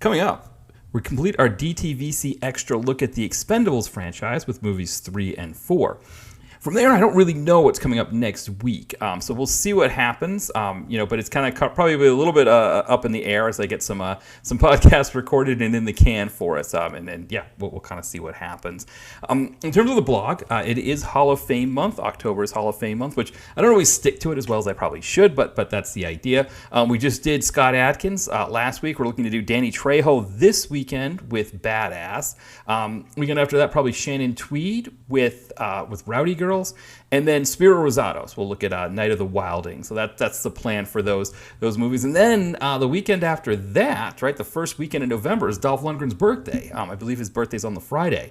Coming up, we complete our DTVC Extra look at the Expendables franchise with movies 3 and 4. From there, I don't really know what's coming up next week, so we'll see what happens. But it's kind of probably a little bit up in the air as I get some podcasts recorded and in the can for us, and then we'll kind of see what happens. In terms of the blog, it is Hall of Fame month. October is Hall of Fame month, which I don't always stick to it as well as I probably should, but that's the idea. We just did Scott Adkins last week. We're looking to do Danny Trejo this weekend with Badass. Weekend after that, probably Shannon Tweed with Rowdy Girls. And then Spiro Rosatos. We'll look at Night of the Wilding. So that's the plan for those movies. And then the weekend after that, right, the first weekend in November is Dolph Lundgren's birthday. I believe his birthday's on the Friday.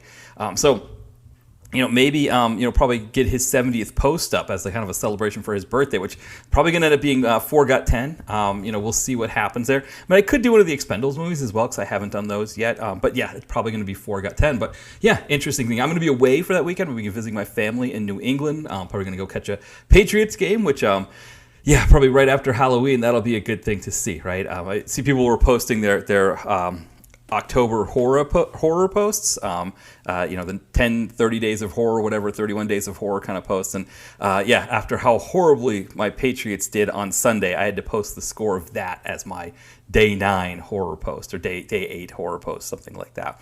Maybe probably get his 70th post up as a kind of a celebration for his birthday, which probably going to end up being 4 Got 10. We'll see what happens there. But I could do one of the Expendables movies as well because I haven't done those yet. It's probably going to be 4 Got 10. But yeah, interesting thing. I'm going to be away for that weekend. We'll be visiting my family in New England. Probably going to go catch a Patriots game, which probably right after Halloween. That'll be a good thing to see, right? I see people were posting their October horror posts, the 10, 30 days of horror, whatever, 31 days of horror kind of posts. And after how horribly my Patriots did on Sunday, I had to post the score of that as my day 9 horror post or day 8 horror post, something like that.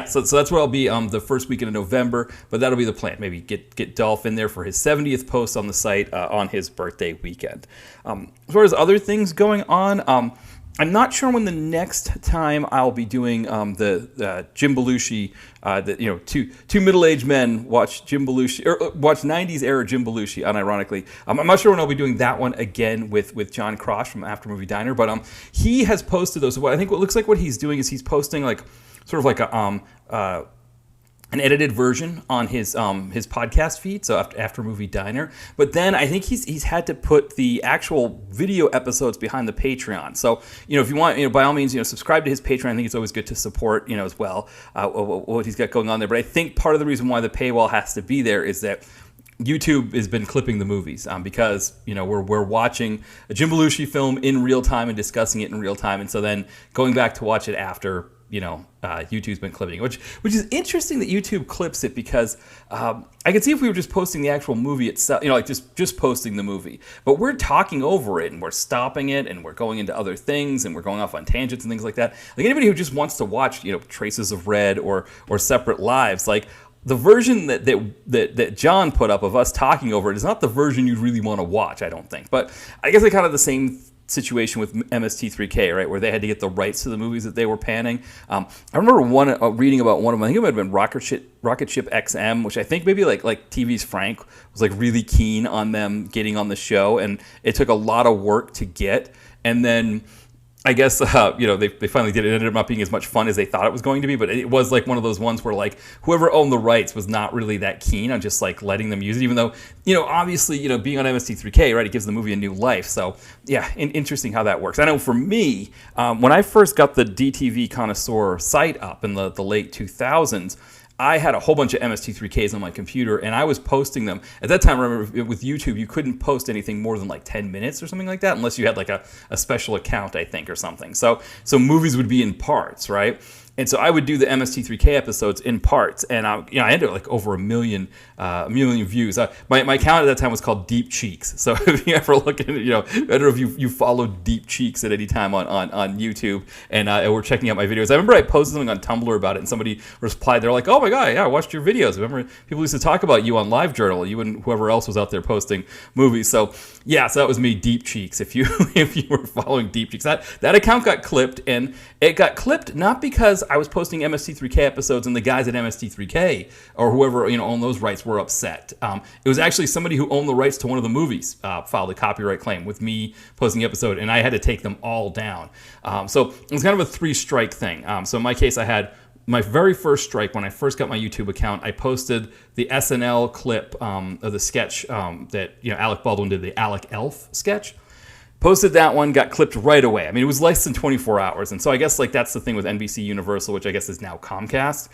So that's where I'll be the first weekend of November, but that'll be the plan. Maybe get Dolph in there for his 70th post on the site on his birthday weekend. As far as other things going on, I'm not sure when the next time I'll be doing the Jim Belushi, two middle-aged men watch Jim Belushi or watch 90s era Jim Belushi. Unironically, I'm not sure when I'll be doing that one again with John Cross from After Movie Diner, but he has posted those. So I think what looks like what he's doing is he's posting like sort of like an edited version on his podcast feed, so after Movie Diner. But then I think he's had to put the actual video episodes behind the Patreon. So if you want, by all means, subscribe to his Patreon. I think it's always good to support, as well what he's got going on there. But I think part of the reason why the paywall has to be there is that YouTube has been clipping the movies because we're watching a Jim Belushi film in real time and discussing it in real time, and so then going back to watch it after. YouTube's been clipping it, which is interesting that YouTube clips it because I could see if we were just posting the actual movie itself, like just posting the movie. But we're talking over it and we're stopping it and we're going into other things and we're going off on tangents and things like that. Like anybody who just wants to watch, Traces of Red or Separate Lives, like the version that John put up of us talking over it is not the version you'd really want to watch, I don't think. But I guess it's kind of the same situation with MST3K, right, where they had to get the rights to the movies that they were panning. I remember reading about one of them. I think it might have been Rocket Ship XM, which I think maybe like TV's Frank was like really keen on them getting on the show, and it took a lot of work to get. And then I guess they finally did it. It ended up not being as much fun as they thought it was going to be, but it was like one of those ones where like whoever owned the rights was not really that keen on just like letting them use it, even though obviously being on MST3K, right, it gives the movie a new life. So yeah, interesting how that works. I know for me, when I first got the DTV Connoisseur site up in the late 2000s. I had a whole bunch of MST3Ks on my computer, and I was posting them. At that time, I remember with YouTube, you couldn't post anything more than like 10 minutes or something like that, unless you had like a special account, I think, or something. So movies would be in parts, right? And so I would do the MST3K episodes in parts, and I ended up like over a million views. My account at that time was called Deep Cheeks. So if you ever look at it, I don't know if you followed Deep Cheeks at any time on YouTube and were checking out my videos. I remember I posted something on Tumblr about it, and somebody replied. They're like, "Oh my god, yeah, I watched your videos. Remember people used to talk about you on LiveJournal, you and whoever else was out there posting movies." So yeah, so that was me, Deep Cheeks. If you were following Deep Cheeks, that account got clipped, and it got clipped not because I was posting MST3K episodes and the guys at MST3K or whoever owned those rights were upset. It was actually somebody who owned the rights to one of the movies filed a copyright claim with me posting the episode, and I had to take them all down. So it was kind of a 3-strike thing. So in my case, I had my very first strike when I first got my YouTube account. I posted the SNL clip of the sketch that Alec Baldwin did, the Alec Elf sketch. Posted that one, got clipped right away. I mean, it was less than 24 hours. And so I guess like that's the thing with NBC Universal, which I guess is now Comcast.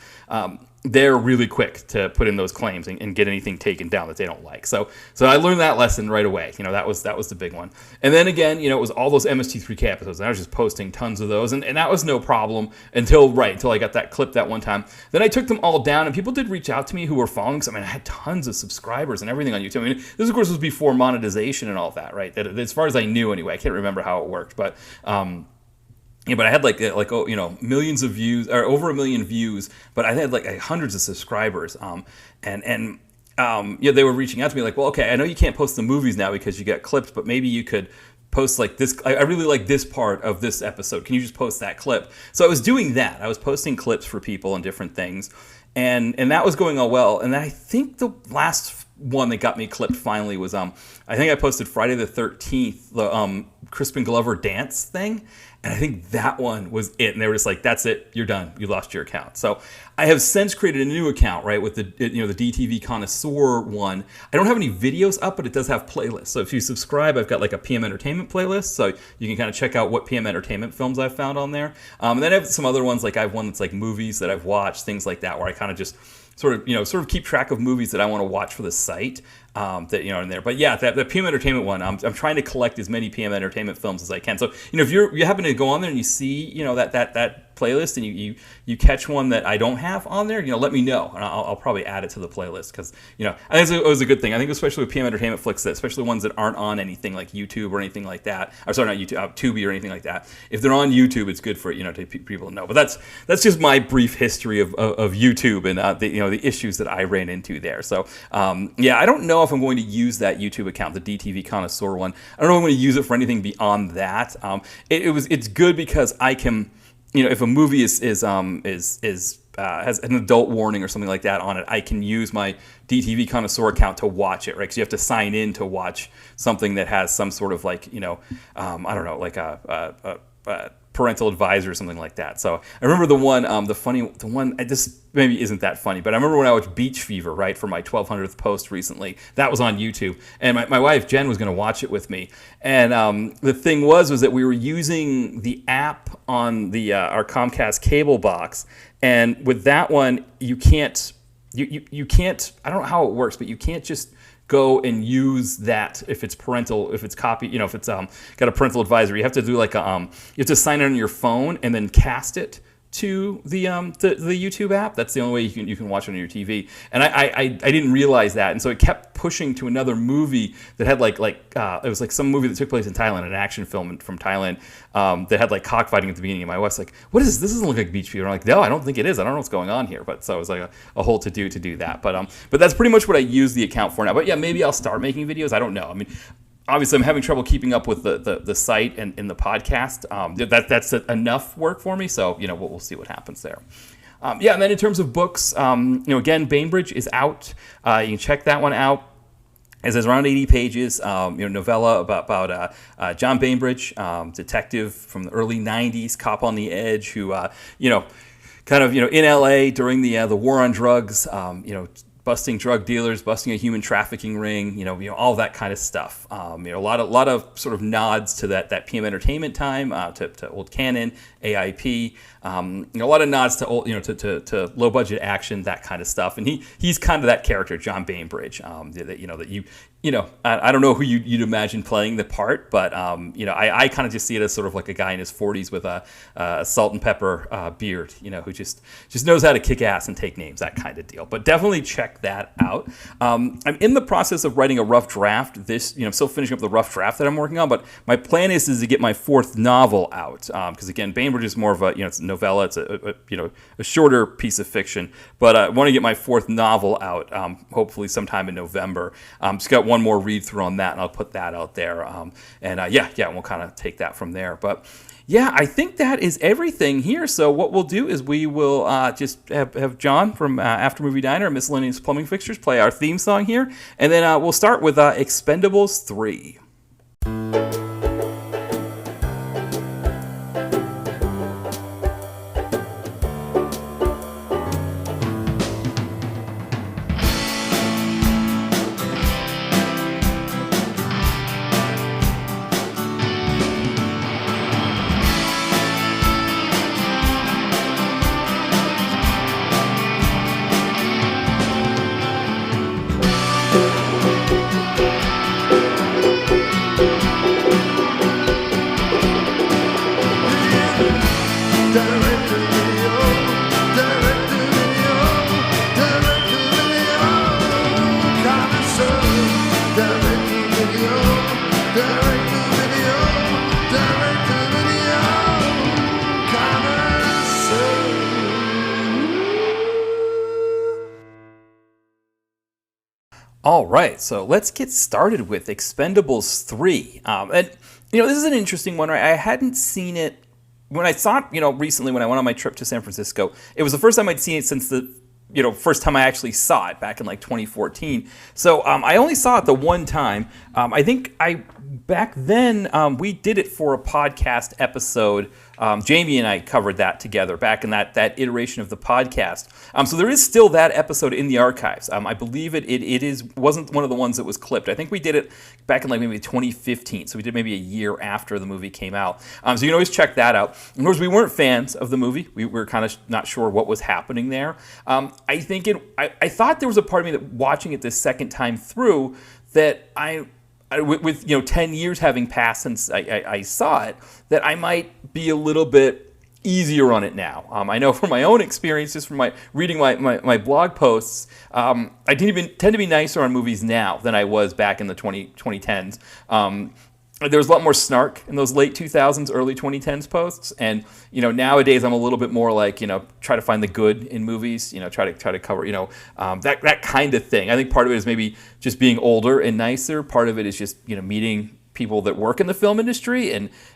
they're really quick to put in those claims and get anything taken down that they don't like. So I learned that lesson right away. That was the big one. And then again, it was all those MST3K episodes, and I was just posting tons of those, and that was no problem until I got that clip that one time. Then I took them all down, and people did reach out to me who were following. I had tons of subscribers and everything on YouTube. This of course was before monetization and all of that, right? That as far as I knew anyway. I can't remember how it worked, but. But I had millions of views, or over 1 million views, but I had hundreds of subscribers. They were reaching out to me like, well, okay, I know you can't post the movies now because you got clips, but maybe you could post this. I really like this part of this episode. Can you just post that clip? So I was doing that. I was posting clips for people and different things, and that was going all well. And then I think the last one that got me clipped finally was I think I posted Friday the 13th, the Crispin Glover dance thing. And I think that one was it. And they were just like, that's it. You're done. You lost your account. So I have since created a new account, right, with the DTV Connoisseur one. I don't have any videos up, but it does have playlists. So if you subscribe, I've got a PM Entertainment playlist. So you can kind of check out what PM Entertainment films I've found on there. And then I have some other ones. I have one that's movies that I've watched, things like that, where I kind of just sort of keep track of movies that I want to watch for the site. In there. But yeah, that PM Entertainment one, I'm trying to collect as many PM Entertainment films as I can. So if you happen to go on there and you see that playlist and you catch one that I don't have on there, let me know, and I'll probably add it to the playlist, because I think it was a good thing. I think especially with PM Entertainment flicks, especially ones that aren't on anything like YouTube or anything like that. Or sorry, not YouTube, Tubi or anything like that. If they're on YouTube, it's good for to people to know. But that's just my brief history of YouTube and the issues that I ran into there. So I don't know if I'm going to use that YouTube account, the DTV Connoisseur one. I don't know if I'm going to use it for anything beyond that. It's good because I can, if a movie has an adult warning or something like that on it, I can use my DTV Connoisseur account to watch it, right? Because you have to sign in to watch something that has some sort of I don't know, a parental advisor or something like that. So I remember the one, this maybe isn't that funny, but I remember when I watched Beach Fever, right, for my 1200th post recently. That was on YouTube, and my wife Jen was going to watch it with me. And the thing was that we were using the app on our Comcast cable box, and with that one, you can't. I don't know how it works, but you can't just go and use that if it's parental, if it's if it's got a parental advisory. You have to do you have to sign in on your phone and then cast it to the YouTube app. That's the only way you can watch it on your TV. And I didn't realize that, and so it kept pushing to another movie that had it was some movie that took place in Thailand, an action film from Thailand that had cockfighting at the beginning. And my wife's like, "What is this? This doesn't look like Beach Fever." I'm like, "No, I don't think it is. I don't know what's going on here." But so it was a whole to do that. But that's pretty much what I use the account for now. But yeah, maybe I'll start making videos. I don't know. I mean, obviously, I'm having trouble keeping up with the site and the podcast. That's enough work for me. So we'll see what happens there. And then in terms of books, again, Bainbridge is out. You can check that one out. It says around 80 pages. Novella about John Bainbridge, detective from the early 90s, cop on the edge, who kind of in LA during the war on drugs. Busting drug dealers, busting a human trafficking ring, all that kind of stuff. A lot of sort of nods to that PM Entertainment time, to old Canon, AIP. A lot of nods to old, to low budget action, that kind of stuff. And he's kind of that character, John Bainbridge. I don't know who you'd imagine playing the part, but I kind of just see it as sort of like a guy in his 40s with a salt and pepper beard, who just knows how to kick ass and take names, that kind of deal. But definitely check that out. I'm in the process of writing a rough draft. I'm still finishing up the rough draft that I'm working on, but my plan is to get my fourth novel out, because again, Bainbridge is more of it's a novella. It's a shorter piece of fiction, but I want to get my fourth novel out, hopefully sometime in November. Just got one more read through on that, and I'll put that out there. And we'll kind of take that from there. But yeah, I think that is everything here. So what we'll do is we will just have John from After Movie Diner, Miscellaneous Plumbing Fixtures, play our theme song here, and then we'll start with Expendables 3. All right, so let's get started with Expendables 3. And, this is an interesting one, right? I hadn't seen it when I saw it, recently when I went on my trip to San Francisco. It was the first time I'd seen it since the, first time I actually saw it back in like 2014. So I only saw it the one time. I think back then, we did it for a podcast episode. Jamie and I covered that together back in that iteration of the podcast. So there is still that episode in the archives. I believe it wasn't one of the ones that was clipped. I think we did it back in like maybe 2015. So we did maybe a year after the movie came out. So you can always check that out. Of course, we weren't fans of the movie. We were kind of not sure what was happening there. I think I thought there was a part of me that watching it this second time through that with 10 years having passed since I saw it, that I might be a little bit easier on it now. I know from my own experience, just from my reading my blog posts, I tend to be nicer on movies now than I was back in the 2010s. There was a lot more snark in those late 2000s, early 2010s posts, and nowadays I'm a little bit more like try to find the good in movies, try to cover that kind of thing. I think part of it is maybe just being older and nicer. Part of it is just meeting people that work in the film industry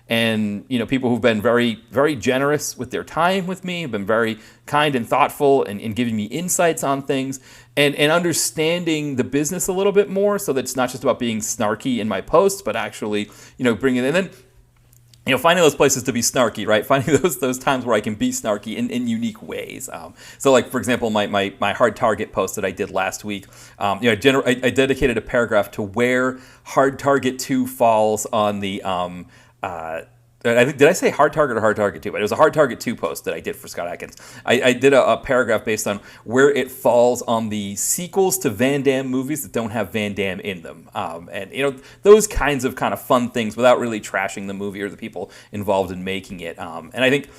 and people who've been very, very generous with their time with me, have been very kind and thoughtful and giving me insights on things and understanding the business a little bit more, so that it's not just about being snarky in my posts, but actually bringing it in. And then finding those places to be snarky, right? Finding those times where I can be snarky in unique ways. So, like for example, my Hard Target post that I did last week, I dedicated a paragraph to where Hard Target 2 falls on the. I think, did I say Hard Target or Hard Target 2? But it was a Hard Target 2 post that I did for Scott Adkins. I did a paragraph based on where it falls on the sequels to Van Damme movies that don't have Van Damme in them. And those kinds of kind of fun things without really trashing the movie or the people involved in making it. And I think,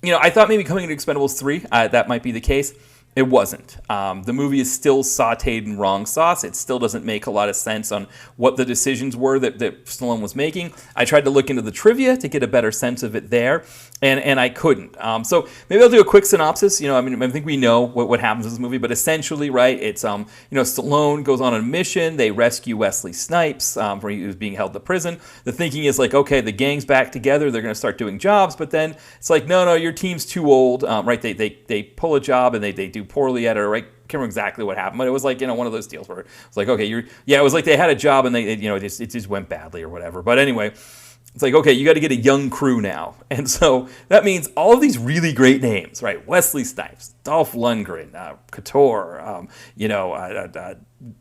I thought maybe coming into Expendables 3, that might be the case. It wasn't. The movie is still sauteed in wrong sauce. It still doesn't make a lot of sense on what the decisions were that Stallone was making. I tried to look into the trivia to get a better sense of it there, and I couldn't. So maybe I'll do a quick synopsis. I think we know what happens in this movie, but essentially, right, it's Stallone goes on a mission. They rescue Wesley Snipes from he was being held to prison. The thinking is like, okay, the gang's back together. They're going to start doing jobs, but then it's like, no, your team's too old. Right? They pull a job and they do poorly at it, right? I can't remember exactly what happened, but it was like, one of those deals where it's like, okay, it was like they had a job and it just went badly or whatever. But anyway, it's like, okay, you got to get a young crew now. And so that means all of these really great names, right? Wesley Snipes, Dolph Lundgren, Couture,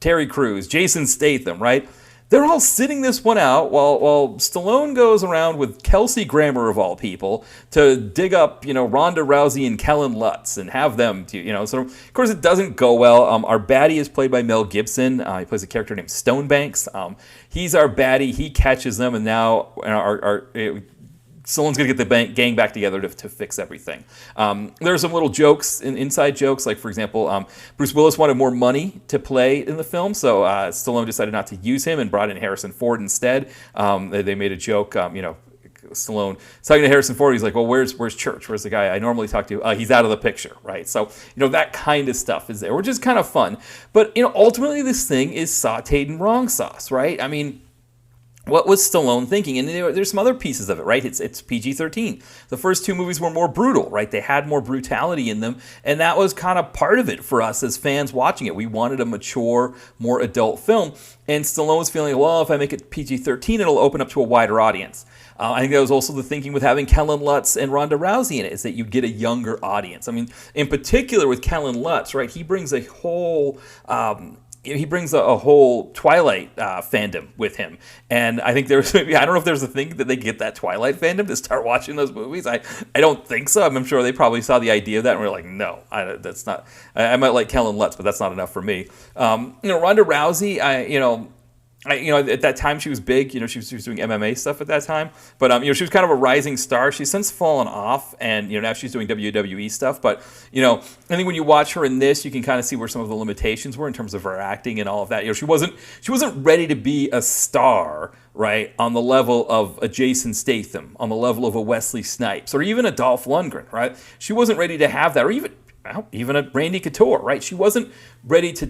Terry Crews, Jason Statham, right? They're all sitting this one out while Stallone goes around with Kelsey Grammer, of all people, to dig up, Ronda Rousey and Kellen Lutz and have them, So, of course, it doesn't go well. Our baddie is played by Mel Gibson. He plays a character named Stonebanks. He's our baddie. He catches them, and now Stallone's going to get the gang back together to fix everything. There are some little jokes, inside jokes, like, for example, Bruce Willis wanted more money to play in the film, so Stallone decided not to use him and brought in Harrison Ford instead. They made a joke, Stallone talking to Harrison Ford. He's like, well, where's Church? Where's the guy I normally talk to? He's out of the picture, right? So, that kind of stuff is there, which is kind of fun. But, ultimately this thing is sauteed in wrong sauce, right? I mean, what was Stallone thinking? And there's some other pieces of it, right? It's PG-13. The first two movies were more brutal, right? They had more brutality in them, and that was kind of part of it for us as fans watching it. We wanted a mature, more adult film, and Stallone was feeling, well, if I make it PG-13, it'll open up to a wider audience. I think that was also the thinking with having Kellen Lutz and Ronda Rousey in it, is that you'd get a younger audience. I mean, in particular with Kellen Lutz, right? He brings a whole... He brings a whole Twilight fandom with him. And I think I don't know if there's a thing that they get that Twilight fandom to start watching those movies. I don't think so. I'm sure they probably saw the idea of that and were like, no, that's not. I might like Kellen Lutz, but that's not enough for me. Ronda Rousey, At that time she was big. She was doing MMA stuff at that time. But she was kind of a rising star. She's since fallen off, and now she's doing WWE stuff. But I think when you watch her in this, you can kind of see where some of the limitations were in terms of her acting and all of that. She wasn't ready to be a star, right, on the level of a Jason Statham, on the level of a Wesley Snipes, or even a Dolph Lundgren, right? She wasn't ready to have that, or even a Randy Couture, right? She wasn't ready to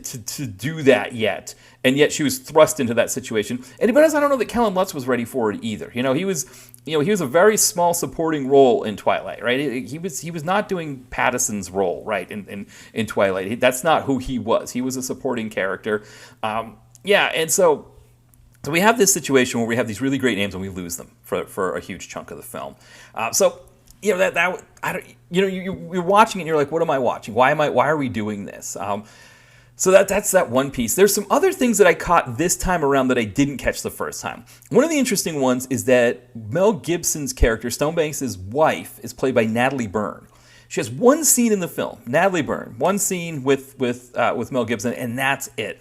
do that yet, and yet she was thrust into that situation. And but I don't know that Kellen Lutz was ready for it either. He was a very small supporting role in Twilight, right? He was not doing Pattinson's role, right, in Twilight. That's not who he was. He was a supporting character. And so we have this situation where we have these really great names and we lose them for a huge chunk of the film. You're watching it and you're like, what am I watching? Why are we doing this? So that's that one piece. There's some other things that I caught this time around that I didn't catch the first time. One of the interesting ones is that Mel Gibson's character, Stonebanks' wife, is played by Natalie Byrne. She has one scene in the film, Natalie Byrne, one scene with Mel Gibson, and that's it.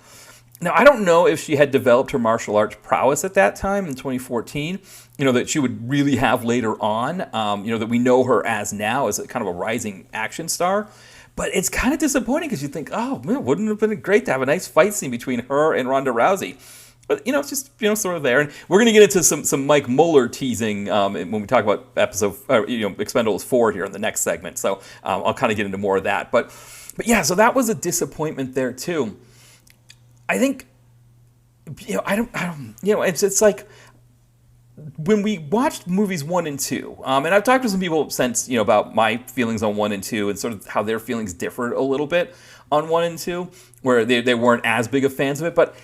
Now, I don't know if she had developed her martial arts prowess at that time in 2014, that she would really have later on, that we know her as now as a kind of a rising action star. But it's kind of disappointing because you think, oh, man, wouldn't it have been great to have a nice fight scene between her and Ronda Rousey? But, it's just, sort of there. And we're going to get into some Mike Muller teasing when we talk about Expendables 4 here in the next segment. So I'll kind of get into more of that. But yeah, so that was a disappointment there, too. I think, it's like when we watched movies 1 and 2, and I've talked to some people since, about my feelings on 1 and 2 and sort of how their feelings differed a little bit on 1 and 2, where they weren't as big of fans of it. But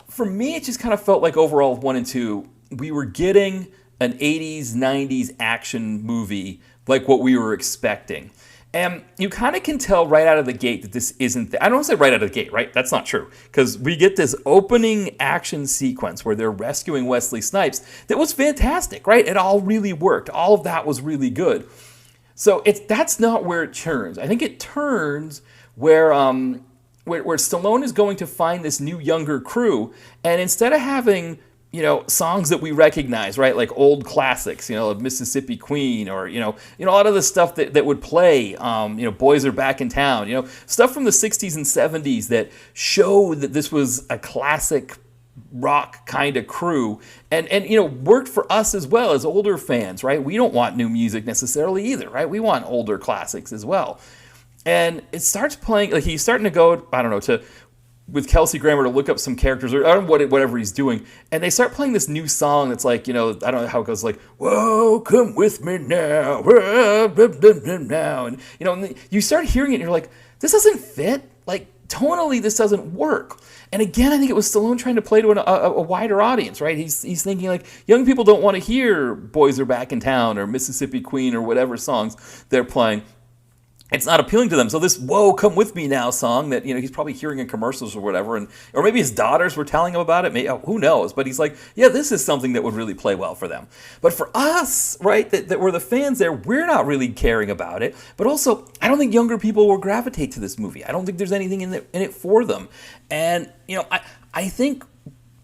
for me, it just kind of felt like overall 1 and 2, we were getting an 80s, 90s action movie like what we were expecting. And you kind of can tell right out of the gate that this isn't... I don't want to say right out of the gate, right? That's not true. Because we get this opening action sequence where they're rescuing Wesley Snipes that was fantastic, right? It all really worked. All of that was really good. So that's not where it turns. I think it turns where Stallone is going to find this new younger crew, and instead of having... songs that we recognize, right? Like old classics, Mississippi Queen, or, a lot of the stuff that would play, Boys Are Back in Town, stuff from the 60s and 70s that show that this was a classic rock kind of crew and worked for us as well as older fans, right? We don't want new music necessarily either, right? We want older classics as well. And it starts playing, like he's starting to go, I don't know, with Kelsey Grammer to look up some characters or I don't know whatever he's doing, and they start playing this new song that's like, I don't know how it goes, like, whoa, come with me now, now, and and you start hearing it and you're like, this doesn't fit, like tonally this doesn't work. And again, I think it was Stallone trying to play to a wider audience, right? He's thinking like, young people don't want to hear Boys Are Back in Town or Mississippi Queen or whatever songs they're playing. It's not appealing to them. So this "Whoa, Come With Me Now" song that he's probably hearing in commercials or whatever, or maybe his daughters were telling him about it. Maybe, who knows? But he's like, yeah, this is something that would really play well for them. But for us, right, that we're the fans there, we're not really caring about it. But also, I don't think younger people will gravitate to this movie. I don't think there's anything in it for them. And I think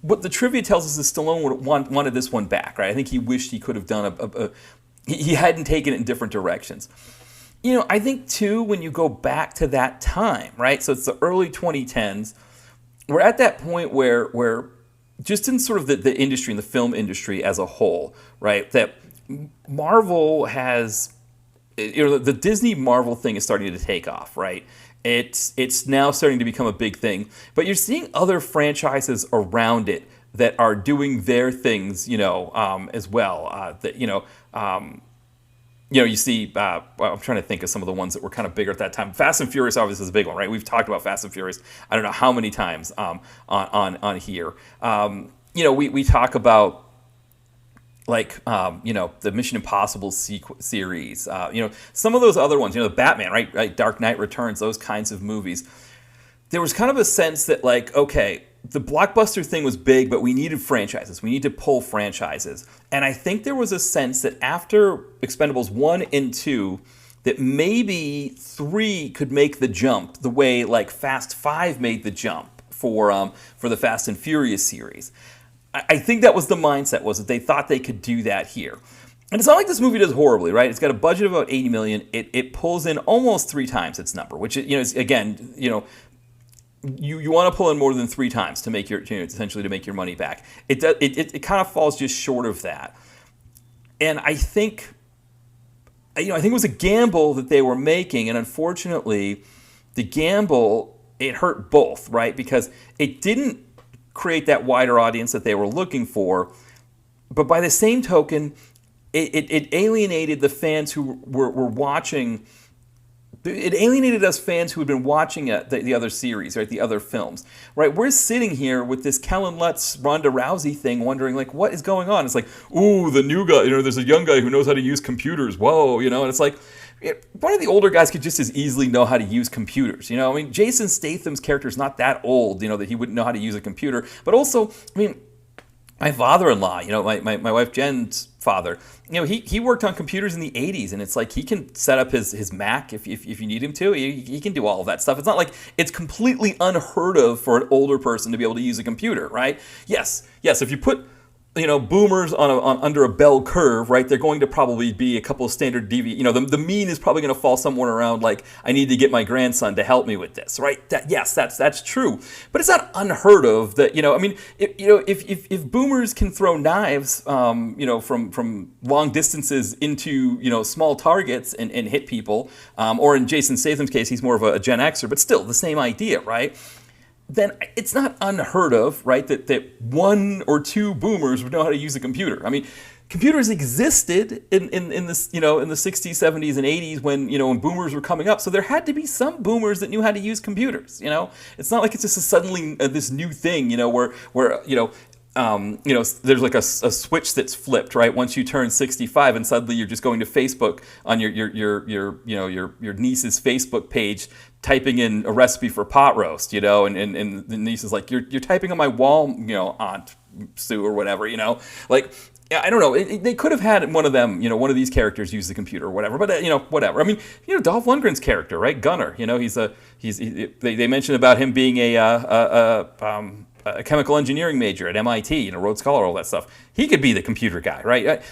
what the trivia tells us is Stallone wanted this one back, right? I think he wished he could have done he hadn't taken it in different directions. I think, too, when you go back to that time, right? So it's the early 2010s. We're at that point where just in sort of the industry, in the film industry as a whole, right, that Marvel has, the Disney Marvel thing is starting to take off, right? It's now starting to become a big thing. But you're seeing other franchises around it that are doing their things, as well. You see, I'm trying to think of some of the ones that were kind of bigger at that time. Fast and Furious obviously is a big one, right? We've talked about Fast and Furious, I don't know how many times on here. We talk about, like, the Mission Impossible series. Some of those other ones, the Batman, right? Dark Knight Returns, those kinds of movies. There was kind of a sense that, like, okay, the blockbuster thing was big, but we needed franchises. We need to pull franchises. And I think there was a sense that after Expendables 1 and 2, that maybe 3 could make the jump the way, like, Fast 5 made the jump for the Fast and Furious series. I think that was the mindset, was that they thought they could do that here. And it's not like this movie does horribly, right? It's got a budget of about $80 million. It pulls in almost 3 times its number, which, is, again, you want to pull in more than 3 times to make essentially to make your money back. It kind of falls just short of that. And I think it was a gamble that they were making, and unfortunately, the gamble, it hurt both, right? Because it didn't create that wider audience that they were looking for, but by the same token, it alienated the fans who were watching. It alienated us fans who had been watching the other series, right, the other films, right? We're sitting here with this Kellen Lutz, Ronda Rousey thing, wondering, like, what is going on? It's like, ooh, the new guy, there's a young guy who knows how to use computers. Whoa, and it's like, one of the older guys could just as easily know how to use computers. Jason Statham's character is not that old, that he wouldn't know how to use a computer. But also, my father-in-law, my wife Jen's father, he worked on computers in the 80s, and it's like he can set up his Mac if you need him to. He can do all of that stuff. It's not like it's completely unheard of for an older person to be able to use a computer, right? Yes, if you put boomers on under a bell curve, right? They're going to probably be a couple of standard the mean is probably going to fall somewhere around like, I need to get my grandson to help me with this, right? That's true, but it's not unheard of that if boomers can throw knives from long distances into small targets and hit people, or in Jason Statham's case, he's more of a Gen Xer, but still the same idea, right? Then it's not unheard of, right, that 1 or 2 boomers would know how to use a computer. Computers existed in the in the 60s, 70s, and 80s when boomers were coming up. So there had to be some boomers that knew how to use computers. It's not like it's just suddenly this new thing. Where there's like a switch that's flipped, right? Once you turn 65, and suddenly you're just going to Facebook on your niece's Facebook page, typing in a recipe for pot roast, and the niece is like, you're typing on my wall, Aunt Sue or whatever, like. Yeah, I don't know. They could have had one of them, one of these characters use the computer or whatever. But whatever. Dolph Lundgren's character, right? Gunnar. They mentioned about him being a chemical engineering major at MIT, Rhodes Scholar, all that stuff. He could be the computer guy, right?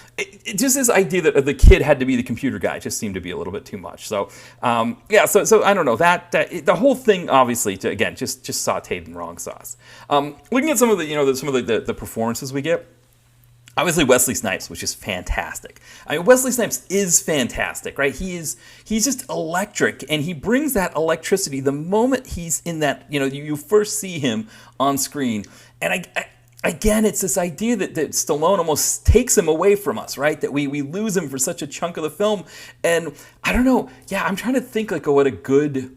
Just this idea that the kid had to be the computer guy just seemed to be a little bit too much. So, So I don't know that the whole thing, obviously, just sauteed in wrong sauce. Looking at some of the performances we get. Obviously, Wesley Snipes was just fantastic. Wesley Snipes is fantastic, right? He's just electric, and he brings that electricity the moment he's in that, you first see him on screen. And again, it's this idea that Stallone almost takes him away from us, right? That we lose him for such a chunk of the film. And I don't know. Yeah, I'm trying to think like what a good,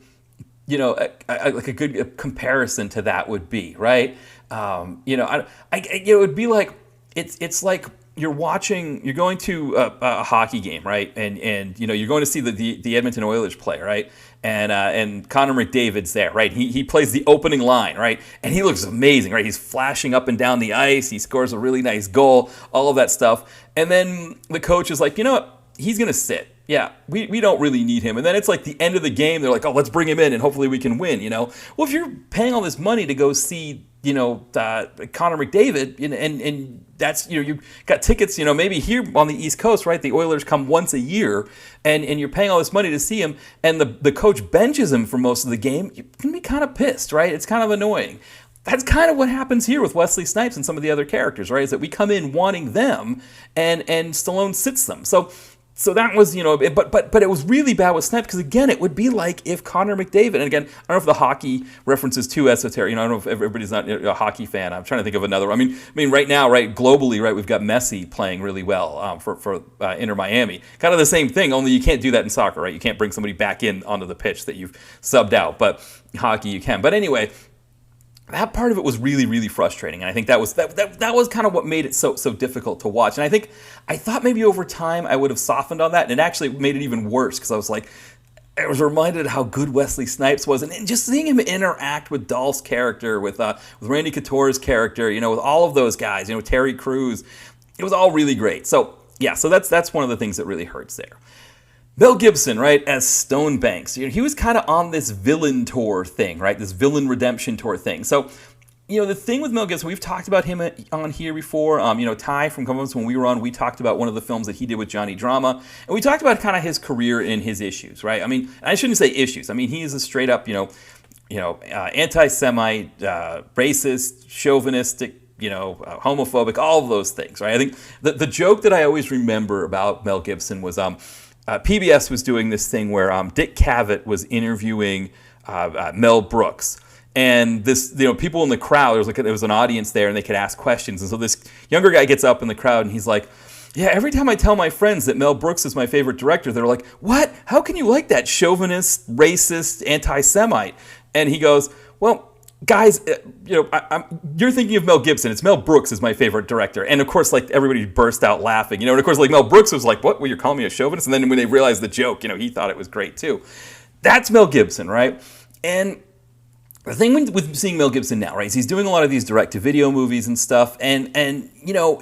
like a good comparison to that would be, right? It would be like, It's like you're going to a hockey game, right? And you're going to see the Edmonton Oilers play, right? And Connor McDavid's there, right? He plays the opening line, right? And he looks amazing, right? He's flashing up and down the ice. He scores a really nice goal, all of that stuff. And then the coach is like, you know what? He's going to sit. Yeah, we don't really need him. And then it's like the end of the game. They're like, oh, let's bring him in and hopefully we can win, Well, if you're paying all this money to go see, Connor McDavid, and that's, you got tickets, maybe here on the East Coast, right? The Oilers come once a year, and you're paying all this money to see him, and the coach benches him for most of the game. You can be kind of pissed, right? It's kind of annoying. That's kind of what happens here with Wesley Snipes and some of the other characters, right? Is that we come in wanting them, and Stallone sits them. So that was, but it was really bad with Snipes because, again, it would be like if Connor McDavid, and again, I don't know if the hockey reference is too esoteric. I don't know if everybody's not a hockey fan. I'm trying to think of another one. I mean, right now, right, globally, right, we've got Messi playing really well for Inter Miami. Kind of the same thing, only you can't do that in soccer, right? You can't bring somebody back in onto the pitch that you've subbed out, but hockey you can. But anyway, that part of it was really, really frustrating, and I think that was kind of what made it so difficult to watch. And I thought maybe over time I would have softened on that, and it actually made it even worse because I was reminded how good Wesley Snipes was, and just seeing him interact with Dolph's character, with Randy Couture's character, with all of those guys, Terry Crews, it was all really great. So yeah, so that's one of the things that really hurts there. Mel Gibson, right, as Stone Banks. He was kind of on this villain tour thing, right, this villain redemption tour thing. So the thing with Mel Gibson, we've talked about him on here before. Ty from Commonwealth, when we were on, we talked about one of the films that he did with Johnny Drama, and we talked about kind of his career and his issues, right? I mean, I shouldn't say issues. I mean, he is a straight up, anti-Semite, racist, chauvinistic, homophobic, all of those things, right? I think the joke that I always remember about Mel Gibson was PBS was doing this thing where Dick Cavett was interviewing Mel Brooks. And this, people in the crowd, there was an audience there and they could ask questions. And so this younger guy gets up in the crowd and he's like, yeah, every time I tell my friends that Mel Brooks is my favorite director, they're like, what? How can you like that? Chauvinist, racist, anti-Semite. And he goes, well, guys, you're thinking of Mel Gibson. It's Mel Brooks is my favorite director. And of course, like, everybody burst out laughing. And of course, like, Mel Brooks was like, what? Well, you're calling me a chauvinist? And then when they realized the joke, he thought it was great too. That's Mel Gibson, right? And the thing with seeing Mel Gibson now, right, is he's doing a lot of these direct-to-video movies and stuff, and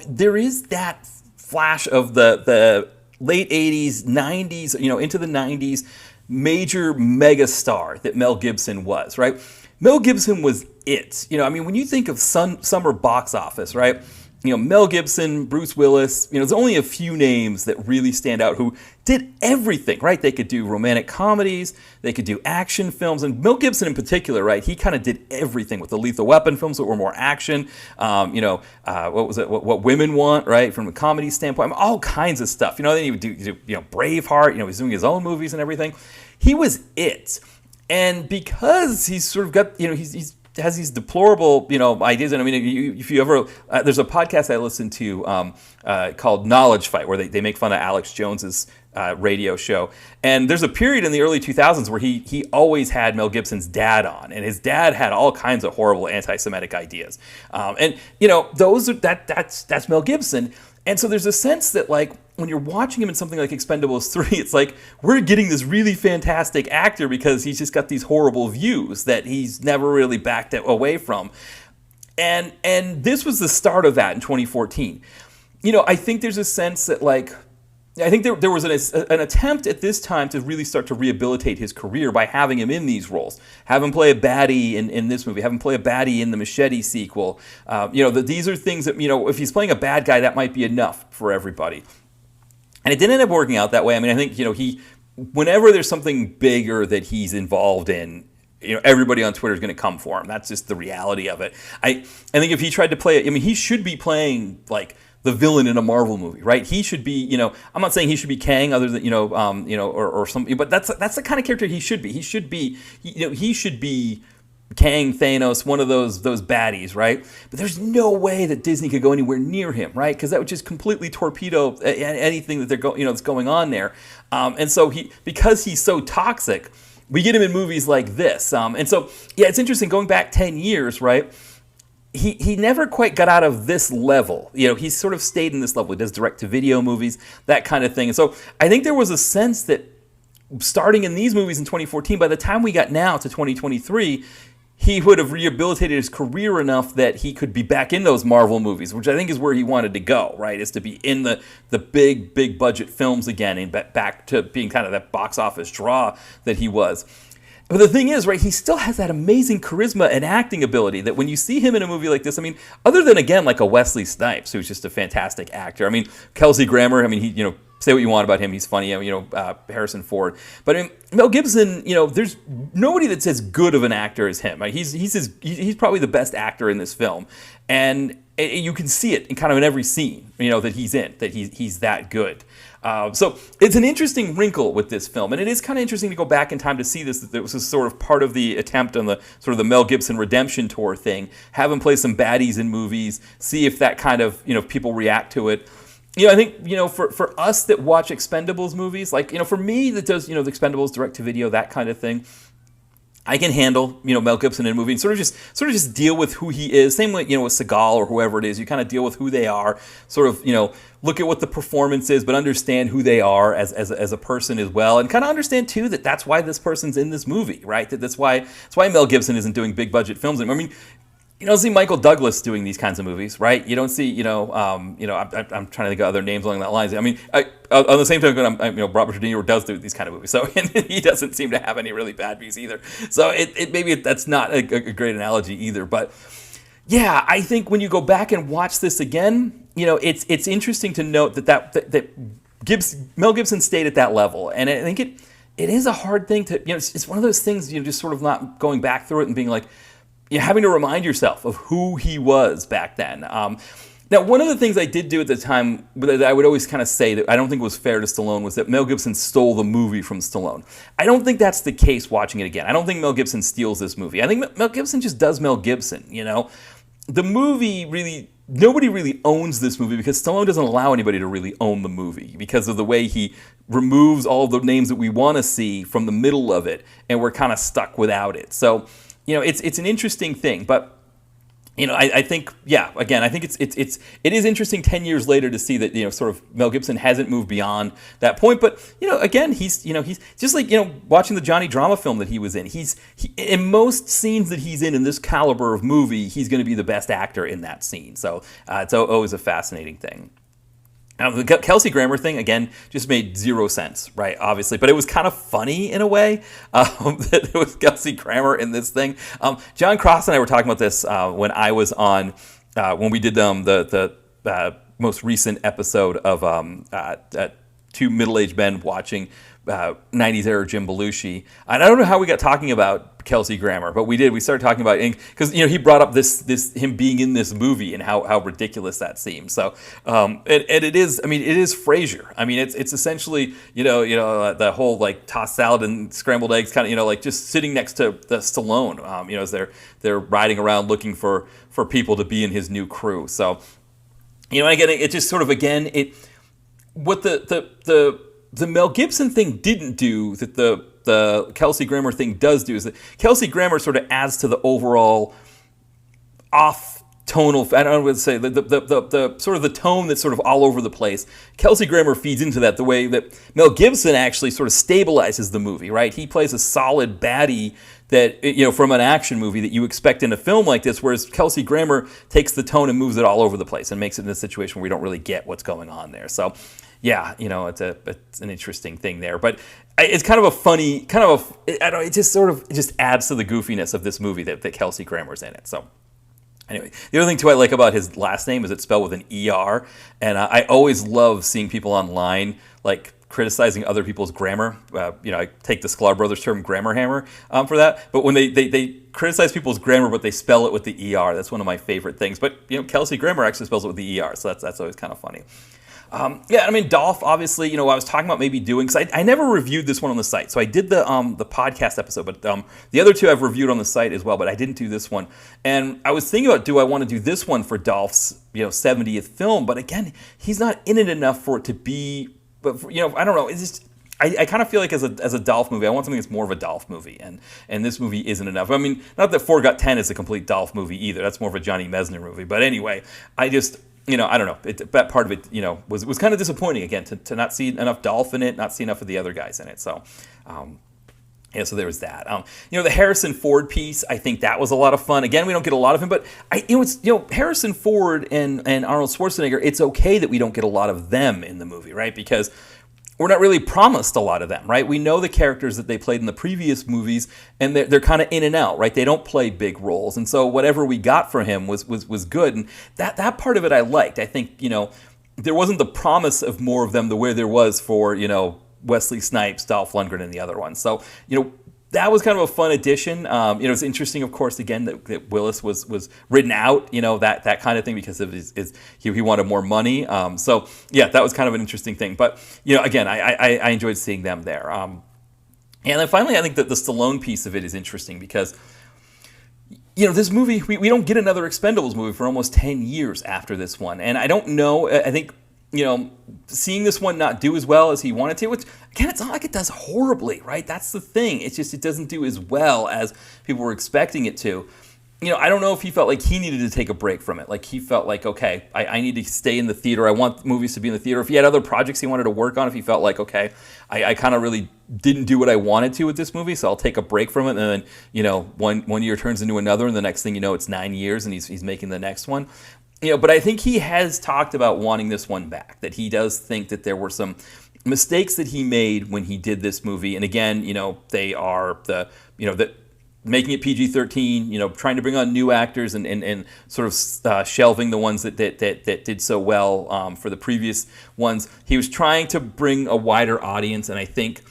there is that flash of the late 80s, 90s, into the 90s, major mega star that Mel Gibson was, right? Mel Gibson was it. When you think of summer box office, right, Mel Gibson, Bruce Willis, there's only a few names that really stand out who did everything, right? They could do romantic comedies, they could do action films, and Mel Gibson in particular, right? He kind of did everything with the Lethal Weapon films that were more action, what was it, what women want, right? From a comedy standpoint, all kinds of stuff. Then he would do Braveheart, he's doing his own movies and everything. He was it. And because he's sort of got, he's has these deplorable, ideas. And I mean, if you ever, there's a podcast I listen to called Knowledge Fight, where they make fun of Alex Jones's radio show. And there's a period in the early 2000s where he always had Mel Gibson's dad on, and his dad had all kinds of horrible anti-Semitic ideas. That's Mel Gibson. And so there's a sense that, like, when you're watching him in something like Expendables 3, it's like, we're getting this really fantastic actor because he's just got these horrible views that he's never really backed away from. And this was the start of that in 2014. I think there's a sense that, like, I think there was an attempt at this time to really start to rehabilitate his career by having him in these roles. Have him play a baddie in this movie. Have him play a baddie in the Machete sequel. These are things that, if he's playing a bad guy, that might be enough for everybody. And it didn't end up working out that way. I mean, I think, whenever there's something bigger that he's involved in, everybody on Twitter is going to come for him. That's just the reality of it. I think if he tried to play it, he should be playing, like, the villain in a Marvel movie, right? He should be, I'm not saying he should be Kang, other than, or something, but that's the kind of character he should be. He should be, he should be Kang, Thanos, one of those baddies, right? But there's no way that Disney could go anywhere near him, right? Because that would just completely torpedo anything that that's going on there. And so because he's so toxic, we get him in movies like this. And so, yeah, it's interesting going back 10 years, right? He never quite got out of this level. He's sort of stayed in this level. He does direct-to-video movies, that kind of thing. And so I think there was a sense that starting in these movies in 2014, by the time we got now to 2023, he would have rehabilitated his career enough that he could be back in those Marvel movies, which I think is where he wanted to go, right? Is to be in the big budget films again and back to being kind of that box office draw that he was. But the thing is, right, he still has that amazing charisma and acting ability that when you see him in a movie like this, I mean, other than, again, like a Wesley Snipes, who's just a fantastic actor. I mean, Kelsey Grammer, he, say what you want about him, he's funny, Harrison Ford. But I mean, Mel Gibson, there's nobody that's as good of an actor as him. He's probably the best actor in this film. And you can see it in kind of in every scene, that he's in, that he's that good. So it's an interesting wrinkle with this film, and it is kind of interesting to go back in time to see this. That was sort of part of the attempt on the sort of the Mel Gibson redemption tour thing. Have him play some baddies in movies, see if that kind of people react to it. I think for us that watch Expendables movies, like for me that does the Expendables direct to video, that kind of thing, I can handle, Mel Gibson in a movie and sort of just deal with who he is. Same way, with Seagal or whoever it is, you kind of deal with who they are, sort of, look at what the performance is, but understand who they are as a person as well, and kind of understand too that that's why this person's in this movie, right? That's why Mel Gibson isn't doing big budget films anymore. I mean, you don't see Michael Douglas doing these kinds of movies, right? You don't see, I'm trying to think of other names along that lines. I mean, on the same time, Robert De Niro does do these kind of movies, so and he doesn't seem to have any really bad views either. So maybe that's not a great analogy either. But Yeah, I think when you go back and watch this again, it's interesting to note that Mel Gibson stayed at that level, and I think it is a hard thing to it's one of those things just sort of not going back through it and being like having to remind yourself of who he was back then. Now, one of the things I did do at the time that I would always kind of say that I don't think was fair to Stallone was that Mel Gibson stole the movie from Stallone. I don't think that's the case watching it again. I don't think Mel Gibson steals this movie. I think Mel Gibson just does Mel Gibson, The movie really, nobody really owns this movie because Stallone doesn't allow anybody to really own the movie because of the way he removes all of the names that we want to see from the middle of it, and we're kind of stuck without it. So, it's an interesting thing, but I think, again, I think it is interesting 10 years later to see that, sort of Mel Gibson hasn't moved beyond that point. But, again, he's just like, watching the Johnny Drama film that he was in. In most scenes that he's in this caliber of movie, he's going to be the best actor in that scene. So it's always a fascinating thing. Now, the Kelsey Grammer thing, again, just made zero sense, right, obviously. But it was kind of funny in a way that it was Kelsey Grammer in this thing. John Cross and I were talking about this when I was on, when we did the most recent episode of two middle-aged men watching 90s era Jim Belushi. And I don't know how we got talking about Kelsey Grammer, but we did. We started talking about, because he brought up this him being in this movie and how ridiculous that seems. So and it is. I mean, it is Frasier. I mean, it's essentially the whole like tossed salad and scrambled eggs kind of like just sitting next to the Stallone. As they're riding around looking for people to be in his new crew. So again, it just sort of what the Mel Gibson thing didn't do that the Kelsey Grammer thing does do is that Kelsey Grammer sort of adds to the overall off-tonal, I don't know what to say, the sort of the tone that's sort of all over the place. Kelsey Grammer feeds into that the way that Mel Gibson actually sort of stabilizes the movie, right? He plays a solid baddie that, from an action movie that you expect in a film like this, whereas Kelsey Grammer takes the tone and moves it all over the place and makes it in a situation where we don't really get what's going on there. So, yeah, it's an interesting thing there, but it's kind of a funny, it just adds to the goofiness of this movie that Kelsey Grammer's in it. So anyway, the other thing too I like about his last name is it's spelled with an ER, and I always love seeing people online like criticizing other people's grammar. I take the Sklar Brothers term grammar hammer for that, but when they criticize people's grammar but they spell it with the ER, that's one of my favorite things. But Kelsey Grammer actually spells it with the ER, so that's always kind of funny. Dolph, obviously, I was talking about maybe doing, because I never reviewed this one on the site. So I did the podcast episode, but the other two I've reviewed on the site as well, but I didn't do this one. And I was thinking about, do I want to do this one for Dolph's, 70th film? But again, he's not in it enough for it to be, but I don't know. It's just, I kind of feel like as a Dolph movie, I want something that's more of a Dolph movie, and this movie isn't enough. I mean, not that 4 Got 10 is a complete Dolph movie either. That's more of a Johnny Mesner movie. But anyway, I just... I don't know. That part of it, was kind of disappointing again to not see enough Dolph in it, not see enough of the other guys in it. So, so there was that. The Harrison Ford piece, I think that was a lot of fun. Again, we don't get a lot of him, but Harrison Ford and Arnold Schwarzenegger. It's okay that we don't get a lot of them in the movie, right? Because we're not really promised a lot of them, right? We know the characters that they played in the previous movies, and they're kind of in and out, right? They don't play big roles, and so whatever we got for him was good, and that part of it I liked. I think there wasn't the promise of more of them the way there was for Wesley Snipes, Dolph Lundgren, and the other ones. So that was kind of a fun addition. It's interesting, of course, again, that Willis was written out, that kind of thing, because of he wanted more money. So, yeah, that was kind of an interesting thing. But, again, I enjoyed seeing them there. And then finally, I think that the Stallone piece of it is interesting because, this movie, we don't get another Expendables movie for almost 10 years after this one. And I don't know, I think... seeing this one not do as well as he wanted to, which, again, it's not like it does horribly, right? That's the thing. It's just it doesn't do as well as people were expecting it to. I don't know if he felt like he needed to take a break from it. Like, he felt like, okay, I need to stay in the theater. I want movies to be in the theater. If he had other projects he wanted to work on, if he felt like, okay, I kind of really didn't do what I wanted to with this movie, so I'll take a break from it. And then, one year turns into another, and the next thing you know, it's 9 years, and he's making the next one. But I think he has talked about wanting this one back, that he does think that there were some mistakes that he made when he did this movie. And again, they are that making it PG-13, trying to bring on new actors and sort of shelving the ones that did so well for the previous ones. He was trying to bring a wider audience, and I think,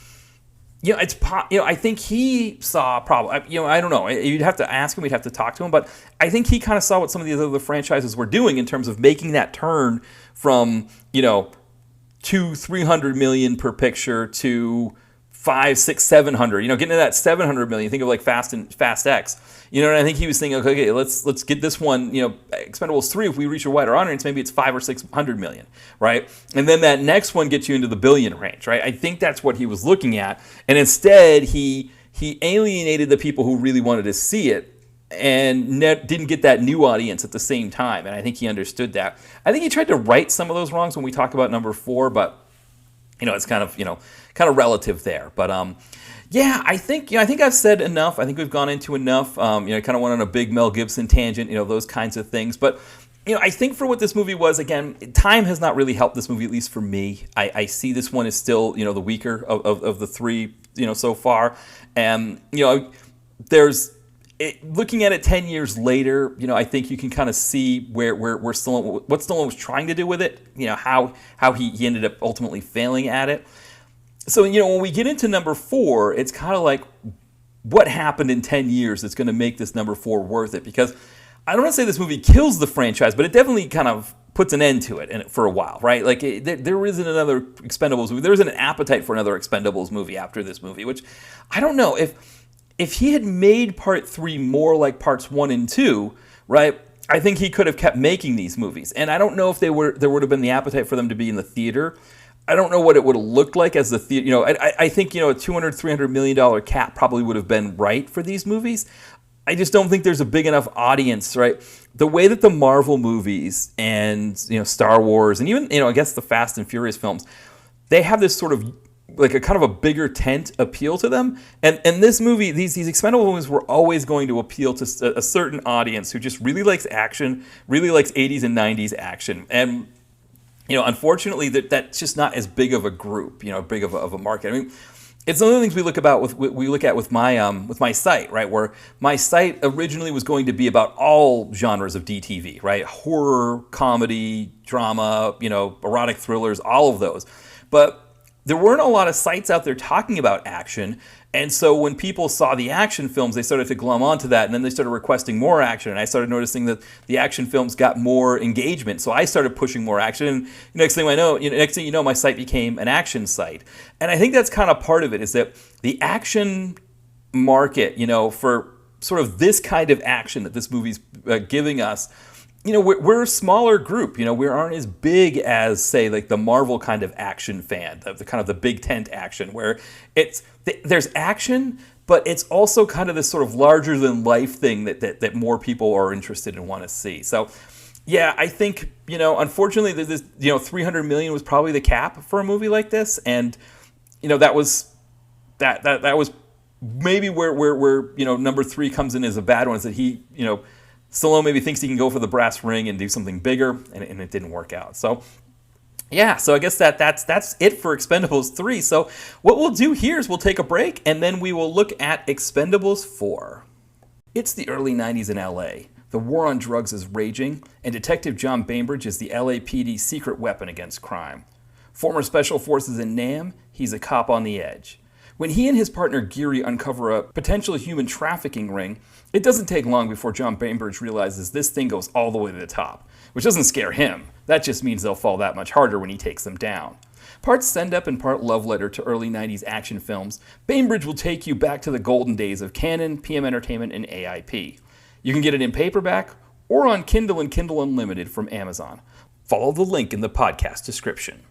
I think he saw probably, I don't know. You'd have to ask him. We'd have to talk to him. But I think he kind of saw what some of these other franchises were doing in terms of making that turn from, 200-300 million per picture to 500, 600, 700. Getting to that 700 million. Think of like Fast X. And I think he was thinking, okay, let's get this one. Expendables 3. If we reach a wider audience, maybe it's 500 or 600 million, right? And then that next one gets you into the billion range, right? I think that's what he was looking at, and instead he alienated the people who really wanted to see it, and didn't get that new audience at the same time. And I think he understood that. I think he tried to right some of those wrongs when we talk about number 4, but it's kind of relative there. But I think I've said enough. I think we've gone into enough. I kind of went on a big Mel Gibson tangent, those kinds of things. But I think for what this movie was, again, time has not really helped this movie, at least for me. I see this one as still the weaker of the three so far. And looking at it 10 years later, I think you can kind of see where Stallone, what Stallone was trying to do with it, how he ended up ultimately failing at it. So, when we get into number 4, it's kind of like what happened in 10 years that's going to make this number 4 worth it. Because I don't want to say this movie kills the franchise, but it definitely kind of puts an end to it for a while, right? Like, there isn't another Expendables movie. There isn't an appetite for another Expendables movie after this movie, which I don't know. If he had made part 3 more like parts 1 and 2, right, I think he could have kept making these movies. And I don't know if there would have been the appetite for them to be in the theater. I don't know what it would have looked like as the theater. I think, a $200-300 million cap probably would have been right for these movies. I just don't think there's a big enough audience, right? The way that the Marvel movies and, Star Wars and even, I guess the Fast and Furious films, they have this sort of like a kind of a bigger tent appeal to them. And this movie, these Expendable movies were always going to appeal to a certain audience who just really likes action, really likes 80s and 90s action. And unfortunately, that's just not as big of a group, big of a market. I mean, it's one of the things we look at with my site, right? Where my site originally was going to be about all genres of DTV, right? Horror, comedy, drama, erotic thrillers, all of those. But there weren't a lot of sites out there talking about action. And so when people saw the action films, they started to glom onto that, and then they started requesting more action. And I started noticing that the action films got more engagement. So I started pushing more action. And next thing you know, my site became an action site. And I think that's kind of part of it, is that the action market, for sort of this kind of action that this movie's giving us, we're a smaller group. We aren't as big as, say, like the Marvel kind of action fan, the kind of the big tent action, where there's action, but it's also kind of this sort of larger than life thing that more people are interested and want to see. So, yeah, I think unfortunately, this 300 million was probably the cap for a movie like this, and that was maybe where number 3 comes in as a bad one, is that he Stallone maybe thinks he can go for the brass ring and do something bigger, and it didn't work out. So, yeah, so I guess that's it for Expendables 3. So what we'll do here is we'll take a break, and then we will look at Expendables 4. It's the early 90s in LA. The war on drugs is raging, and Detective John Bainbridge is the LAPD's secret weapon against crime. Former Special Forces in Nam, he's a cop on the edge. When he and his partner Geary uncover a potential human trafficking ring, it doesn't take long before John Bainbridge realizes this thing goes all the way to the top, which doesn't scare him. That just means they'll fall that much harder when he takes them down. Part send-up and part love letter to early 90s action films, Bainbridge will take you back to the golden days of Canon, PM Entertainment, and AIP. You can get it in paperback or on Kindle and Kindle Unlimited from Amazon. Follow the link in the podcast description.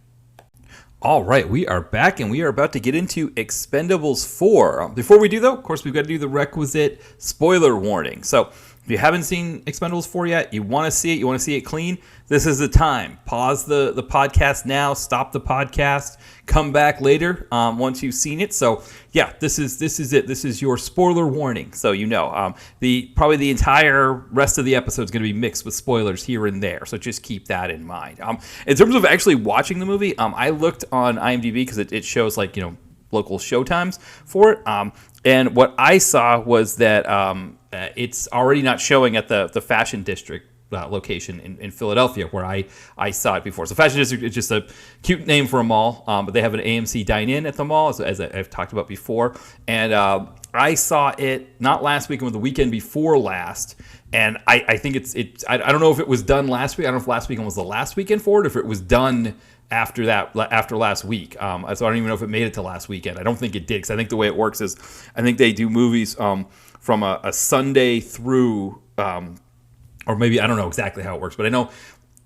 All right, we are back, and we are about to get into Expendables 4. Before we do, though, of course, we've got to do the requisite spoiler warning. So if you haven't seen Expendables 4 yet, you want to see it clean, this is the time. Pause the podcast now, stop the podcast, come back later once you've seen it. So yeah, this is it. This is your spoiler warning. So probably the entire rest of the episode is going to be mixed with spoilers here and there. So just keep that in mind. In terms of actually watching the movie, I looked on IMDb because it shows local showtimes for it. And what I saw was that it's already not showing at the Fashion District location in Philadelphia, where I saw it before. So Fashion District is just a cute name for a mall, but they have an AMC dine-in at the mall, as I've talked about before. And I saw it not last weekend, but the weekend before last. And I think I don't know if it was done last week. I don't know if last weekend was the last weekend for it, or if it was done after last week. So I don't even know if it made it to last weekend. I don't think it did, because I think the way it works is I think they do movies from a Sunday through, or maybe I don't know exactly how it works, but I know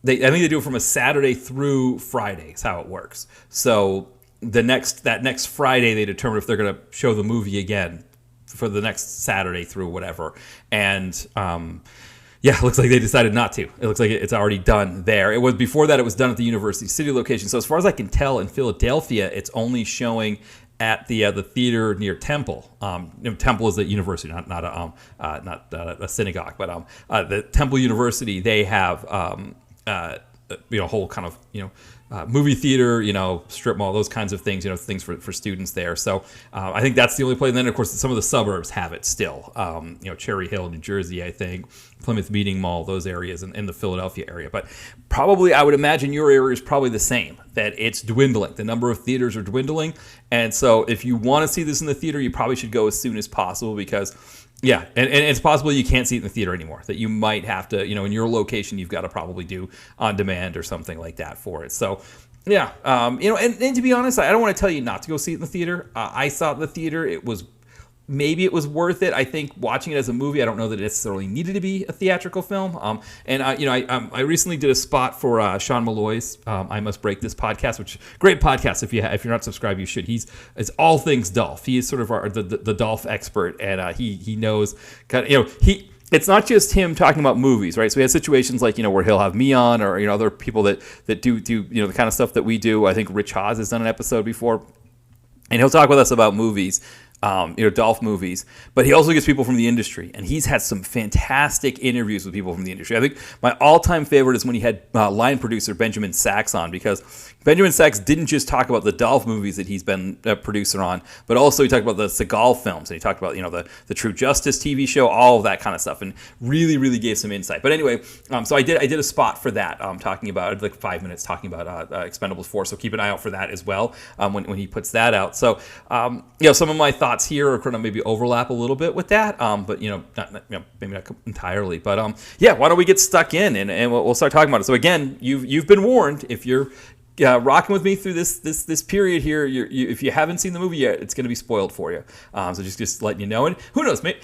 I think they do it from a Saturday through Friday is how it works. So that next Friday they determine if they're going to show the movie again for the next Saturday through whatever. And it looks like they decided not to. It looks like it's already done there. It was before that. It was done at the University City location. So as far as I can tell, in Philadelphia, it's only showing at the theater near Temple. Temple is a university, not a synagogue, but the Temple University. They have whole kind of movie theater, strip mall, those kinds of things, things for students there. So I think that's the only place. And then, of course, some of the suburbs have it still. Cherry Hill, New Jersey, I think, Plymouth Meeting Mall, those areas in the Philadelphia area. But probably, I would imagine your area is probably the same, that it's dwindling. The number of theaters are dwindling. And so if you want to see this in the theater, you probably should go as soon as possible, because and it's possible you can't see it in the theater anymore, that you might have to, in your location, you've got to probably do on demand or something like that for it. So, and to be honest, I don't want to tell you not to go see it in the theater. I saw it in the theater. Maybe it was worth it. I think watching it as a movie, I don't know that it necessarily needed to be a theatrical film. I recently did a spot for Sean Malloy's I Must Break This podcast, which great podcast. If you're not subscribed, you should. It's all things Dolph. He is sort of the Dolph expert, and he knows it's not just him talking about movies, right? So we have situations like, where he'll have me on, or, other people that do, the kind of stuff that we do. I think Rich Haas has done an episode before, and he'll talk with us about movies. Dolph movies, but he also gets people from the industry, and he's had some fantastic interviews with people from the industry. I think my all-time favorite is when he had line producer Benjamin Sachs on, because Benjamin Sachs didn't just talk about the Dolph movies that he's been a producer on, but also he talked about the Seagal films, and he talked about the True Justice TV show, all of that kind of stuff, and really, really gave some insight. But anyway, so I did a spot for that, talking about like 5 minutes talking about Expendables 4. So keep an eye out for that as well when he puts that out. So some of my thoughts here are going to maybe overlap a little bit with that, but maybe not entirely. But why don't we get stuck in and we'll start talking about it. So again, you've been warned. If you're rocking with me through this period here, if you haven't seen the movie yet, it's going to be spoiled for you. So just letting you know. And who knows, maybe,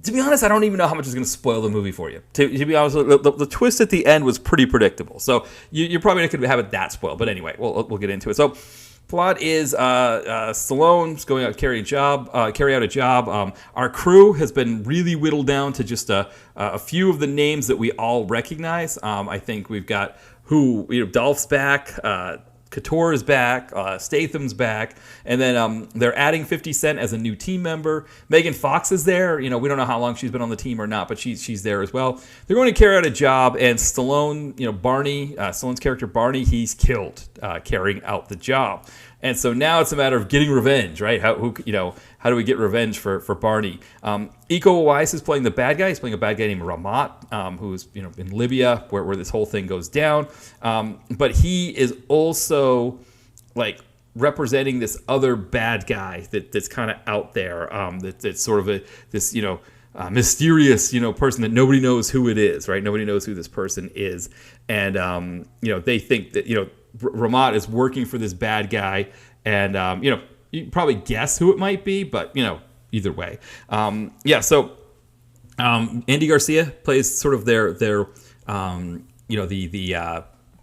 to be honest, I don't even know how much is going to spoil the movie for you. To be honest, the twist at the end was pretty predictable. So you're probably not going to have it that spoiled. But anyway, we'll get into it. So plot is Stallone's going out to carry out a job. Our crew has been really whittled down to just a few of the names that we all recognize. I think we've got Dolph's back, Couture is back, Statham's back, and then they're adding 50 Cent as a new team member. Megan Fox is there. We don't know how long she's been on the team or not, but she's there as well. They're going to carry out a job, and Stallone, Barney, Stallone's character Barney, he's killed carrying out the job. And so now it's a matter of getting revenge, right? How do we get revenge for Barney? Iko Uwais is playing the bad guy. He's playing a bad guy named Ramat, who's in Libya, where this whole thing goes down. But he is also representing this other bad guy that's kind of out there. That's sort of this mysterious person that nobody knows who it is, right? Nobody knows who this person is, and they think that Ramat is working for this bad guy, and you can probably guess who it might be, but either way, So Andy Garcia plays sort of their the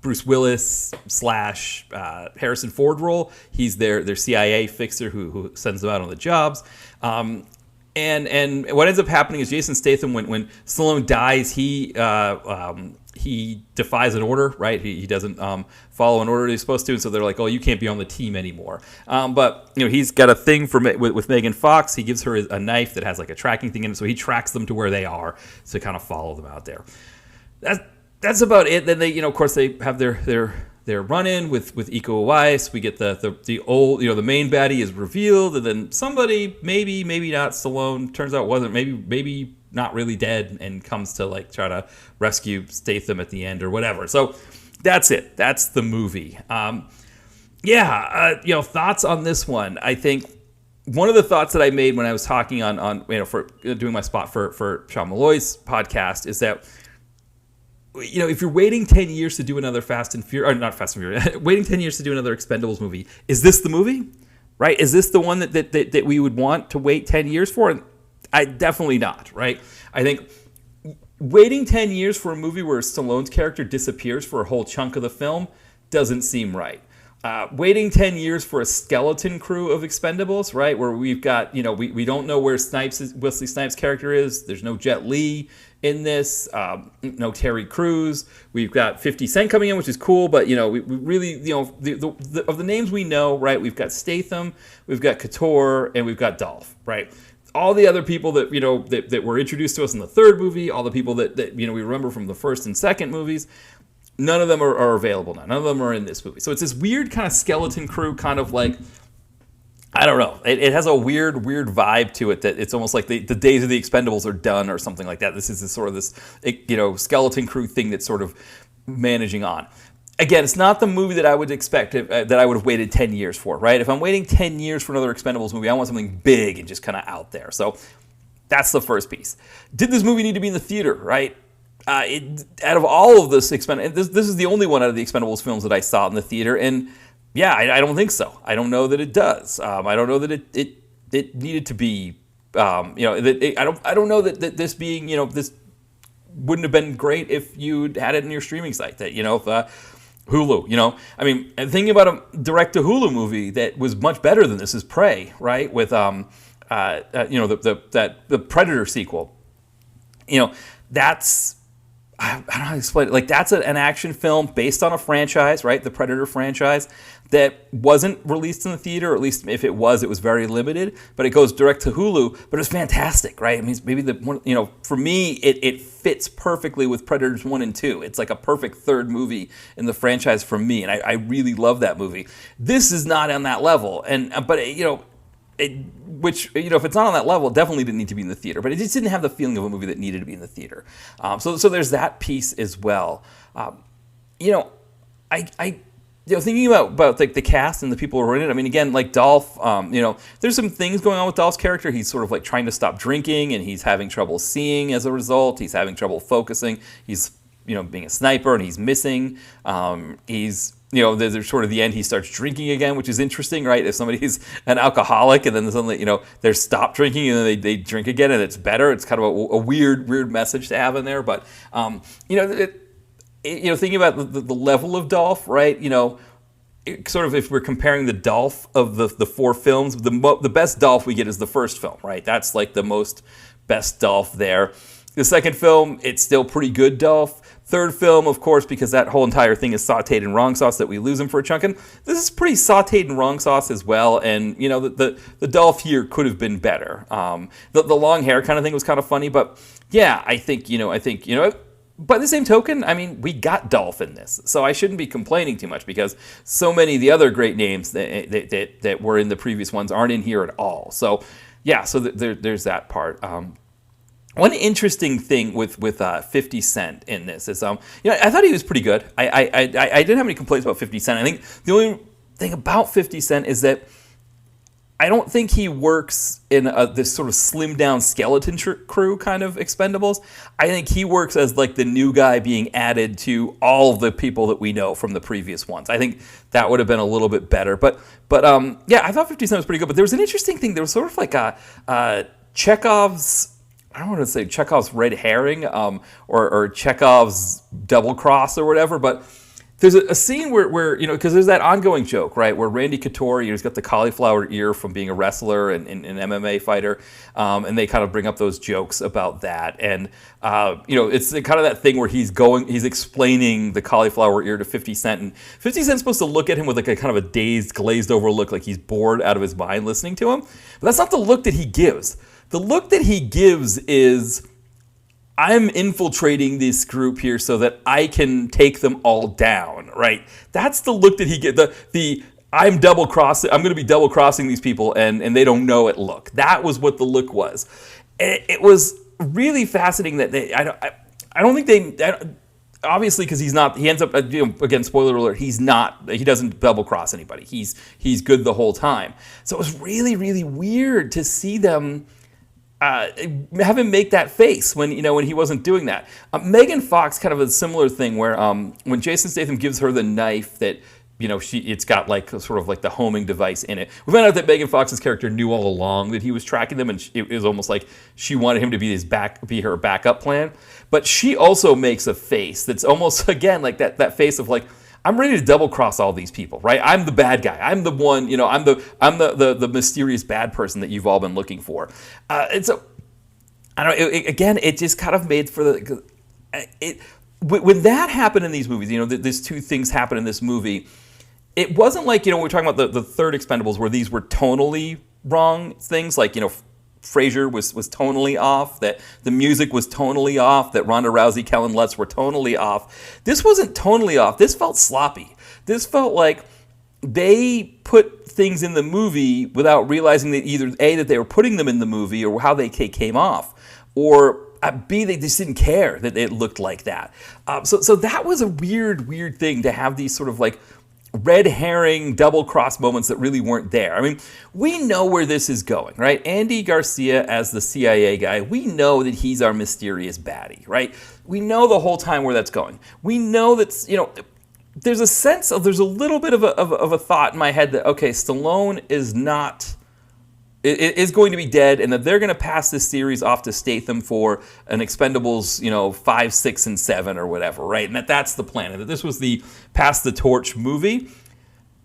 Bruce Willis / Harrison Ford role. He's their CIA fixer who sends them out on the jobs. And what ends up happening is Jason Statham, when Stallone dies, he defies an order, right? He doesn't follow an order he's supposed to, and so they're like, "Oh, you can't be on the team anymore." But he's got a thing with Megan Fox. He gives her a knife that has like a tracking thing in it, so he tracks them to where they are to kind of follow them out there. That's about it. Then they, of course, they have their their run-in with Iko Uwais. We get the old, the main baddie is revealed, and then somebody, maybe not Stallone, turns out wasn't, maybe not really dead, and comes to like try to rescue Statham at the end or whatever. So that's it. That's the movie. Thoughts on this one. I think one of the thoughts that I made when I was talking on for doing my spot for Sean Malloy's podcast is that, if you're waiting 10 years to do another Fast and Furious, or not Fast and Furious, waiting 10 years to do another Expendables movie, is this the movie? Right? Is this the one that we would want to wait 10 years for? I definitely not, right? I think waiting 10 years for a movie where Stallone's character disappears for a whole chunk of the film doesn't seem right. Waiting 10 years for a skeleton crew of Expendables, right, where we've got, we don't know where Wesley Snipes' character is. There's no Jet Li in this, no Terry Crews. We've got 50 Cent coming in, which is cool, but, we really, of the names we know, right, we've got Statham, we've got Couture, and we've got Dolph, right? All the other people that, that were introduced to us in the third movie, all the people that we remember from the first and second movies, none of them are available now. None of them are in this movie. So it's this weird kind of skeleton crew, kind of like, I don't know. It has a weird vibe to it that it's almost like the days of the Expendables are done or something like that. This is this skeleton crew thing that's sort of managing on. Again, it's not the movie that I would expect, that I would have waited 10 years for, right? If I'm waiting 10 years for another Expendables movie, I want something big and just kind of out there. So that's the first piece. Did this movie need to be in the theater, right? Out of all of this this is the only one out of the Expendables films that I saw in the theater, and I don't think so. I don't know that it does. I don't know that it needed to be. I don't know that this being this wouldn't have been great if you'd had it in your streaming site. That if Hulu. I mean, and thinking about a direct to Hulu movie that was much better than this is Prey, right? With the Predator sequel. That's. I don't know how to explain it. Like, that's an action film based on a franchise, right? The Predator franchise that wasn't released in the theater, or at least if it was very limited. But it goes direct to Hulu. But it was fantastic, right? I mean, maybe for me, it fits perfectly with Predators 1 and 2. It's like a perfect third movie in the franchise for me, and I really love that movie. This is not on that level, but if it's not on that level, it definitely didn't need to be in the theater. But it just didn't have the feeling of a movie that needed to be in the theater. So there's that piece as well. Thinking about the cast and the people who are in it. I mean, again, like Dolph. There's some things going on with Dolph's character. He's sort of like trying to stop drinking, and he's having trouble seeing as a result. He's having trouble focusing. He's being a sniper, and he's missing. There's sort of the end, he starts drinking again, which is interesting, right? If somebody's an alcoholic and then suddenly, they're stopped drinking and then they drink again and it's better, it's kind of a weird message to have in there. But, thinking about the level of Dolph, right? Sort of if we're comparing the Dolph of the four films, the best Dolph we get is the first film, right? That's like the most best Dolph there. The second film, it's still pretty good Dolph. Third film, of course, because that whole entire thing is sauteed in wrong sauce that we lose him for a chunk. And this is pretty sauteed in wrong sauce as well. And, the Dolph here could have been better. The long hair kind of thing was kind of funny. But, yeah, I think, by the same token, I mean, we got Dolph in this. So I shouldn't be complaining too much because so many of the other great names that were in the previous ones aren't in here at all. So, yeah, so there's that part. One interesting thing with 50 Cent in this is, I thought he was pretty good. I didn't have any complaints about 50 Cent. I think the only thing about 50 Cent is that I don't think he works in this sort of slimmed down skeleton crew kind of Expendables. I think he works as like the new guy being added to all of the people that we know from the previous ones. I think that would have been a little bit better. But I thought 50 Cent was pretty good. But there was an interesting thing. There was sort of like a Chekhov's, I don't want to say Chekhov's red herring or Chekhov's double cross or whatever, but there's a scene where because there's that ongoing joke, right, where Randy Couture, he's got the cauliflower ear from being a wrestler and an MMA fighter, and they kind of bring up those jokes about that. And, it's kind of that thing where he's explaining the cauliflower ear to 50 Cent, and 50 Cent's supposed to look at him with like a kind of a dazed, glazed over look, like he's bored out of his mind listening to him. But that's not the look that he gives. The look that he gives is, I'm infiltrating this group here so that I can take them all down, right? That's the look that he get. The I'm double crossing. I'm going to be double crossing these people, and they don't know it. Look, that was what the look was. It was really fascinating that I don't think they. Obviously, because he's not, he ends up, again, spoiler alert, he doesn't double cross anybody. He's good the whole time. So it was really, really weird to see them have him make that face when he wasn't doing that. Megan Fox, kind of a similar thing where when Jason Statham gives her the knife that it's got like sort of like the homing device in it. We found out that Megan Fox's character knew all along that he was tracking them, and it was almost like she wanted him to be her backup plan. But she also makes a face that's almost again like that face of like, I'm ready to double cross all these people, right? I'm the bad guy. I'm the one, I'm the mysterious bad person that you've all been looking for. And so I don't know. It just kind of made for when that happened in these movies. These two things happen in this movie. It wasn't like we're talking about the third Expendables where these were tonally wrong things. Like Frazier was tonally off, that the music was tonally off, that Ronda Rousey, Kellen Lutz were tonally off. This wasn't tonally off. This felt sloppy. This felt like they put things in the movie without realizing that either A, that they were putting them in the movie or how they came off, or B, they just didn't care that it looked like that. So that was a weird thing to have these sort of like red herring double cross moments that really weren't there. I mean, we know where this is going, right? Andy Garcia as the CIA guy, we know that he's our mysterious baddie, right? We know the whole time where that's going. We know that, there's a sense of, there's a little bit of a thought in my head that, okay, Stallone is going to be dead, and that they're going to pass this series off to Statham for an Expendables, 5, 6, and 7 or whatever, right? And that's the plan, and that this was the pass the torch movie.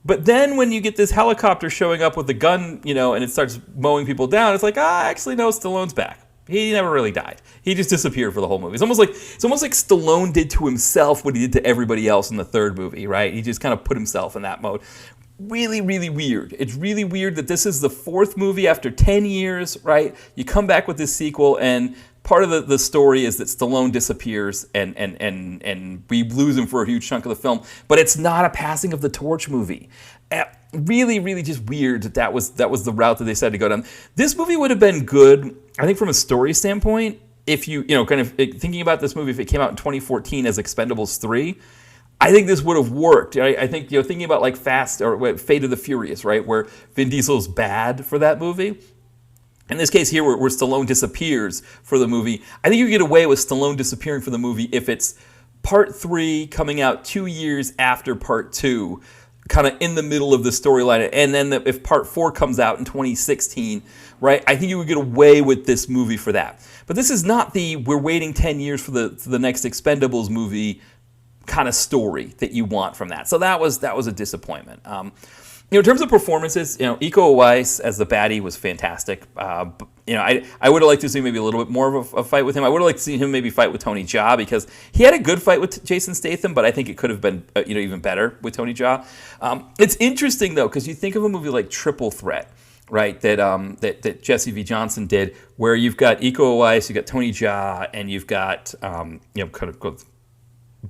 But then when you get this helicopter showing up with the gun, and it starts mowing people down, it's like, actually, no, Stallone's back. He never really died. He just disappeared for the whole movie. It's almost like Stallone did to himself what he did to everybody else in the third movie, right? He just kind of put himself in that mode. Really, really weird. It's really weird that this is the fourth movie after 10 years, right? You come back with this sequel, and part of the story is that Stallone disappears, and we lose him for a huge chunk of the film. But it's not a passing of the torch movie. Really, really just weird that was the route that they decided to go down. This movie would have been good, I think, from a story standpoint, if you kind of thinking about this movie, if it came out in 2014 as Expendables 3. I think this would have worked. I think thinking about like Fast or Fate of the Furious, right, where Vin Diesel's bad for that movie. In this case here, where Stallone disappears for the movie, I think you get away with Stallone disappearing for the movie if it's Part 3 coming out 2 years after Part 2, kind of in the middle of the storyline, and then if Part 4 comes out in 2016, right? I think you would get away with this movie for that. But this is not we're waiting 10 years for the next Expendables movie kind of story that you want from that. So that was a disappointment. In terms of performances, Iko Uwais as the baddie was fantastic. I would have liked to see maybe a little bit more of a fight with him. I would have liked to see him maybe fight with Tony Jaa, because he had a good fight with Jason Statham, but I think it could have been even better with Tony Jaa. It's interesting though, because you think of a movie like Triple Threat, right? That Jesse V. Johnson did, where you've got Iko Uwais, you've got Tony Jaa, and you've got kind of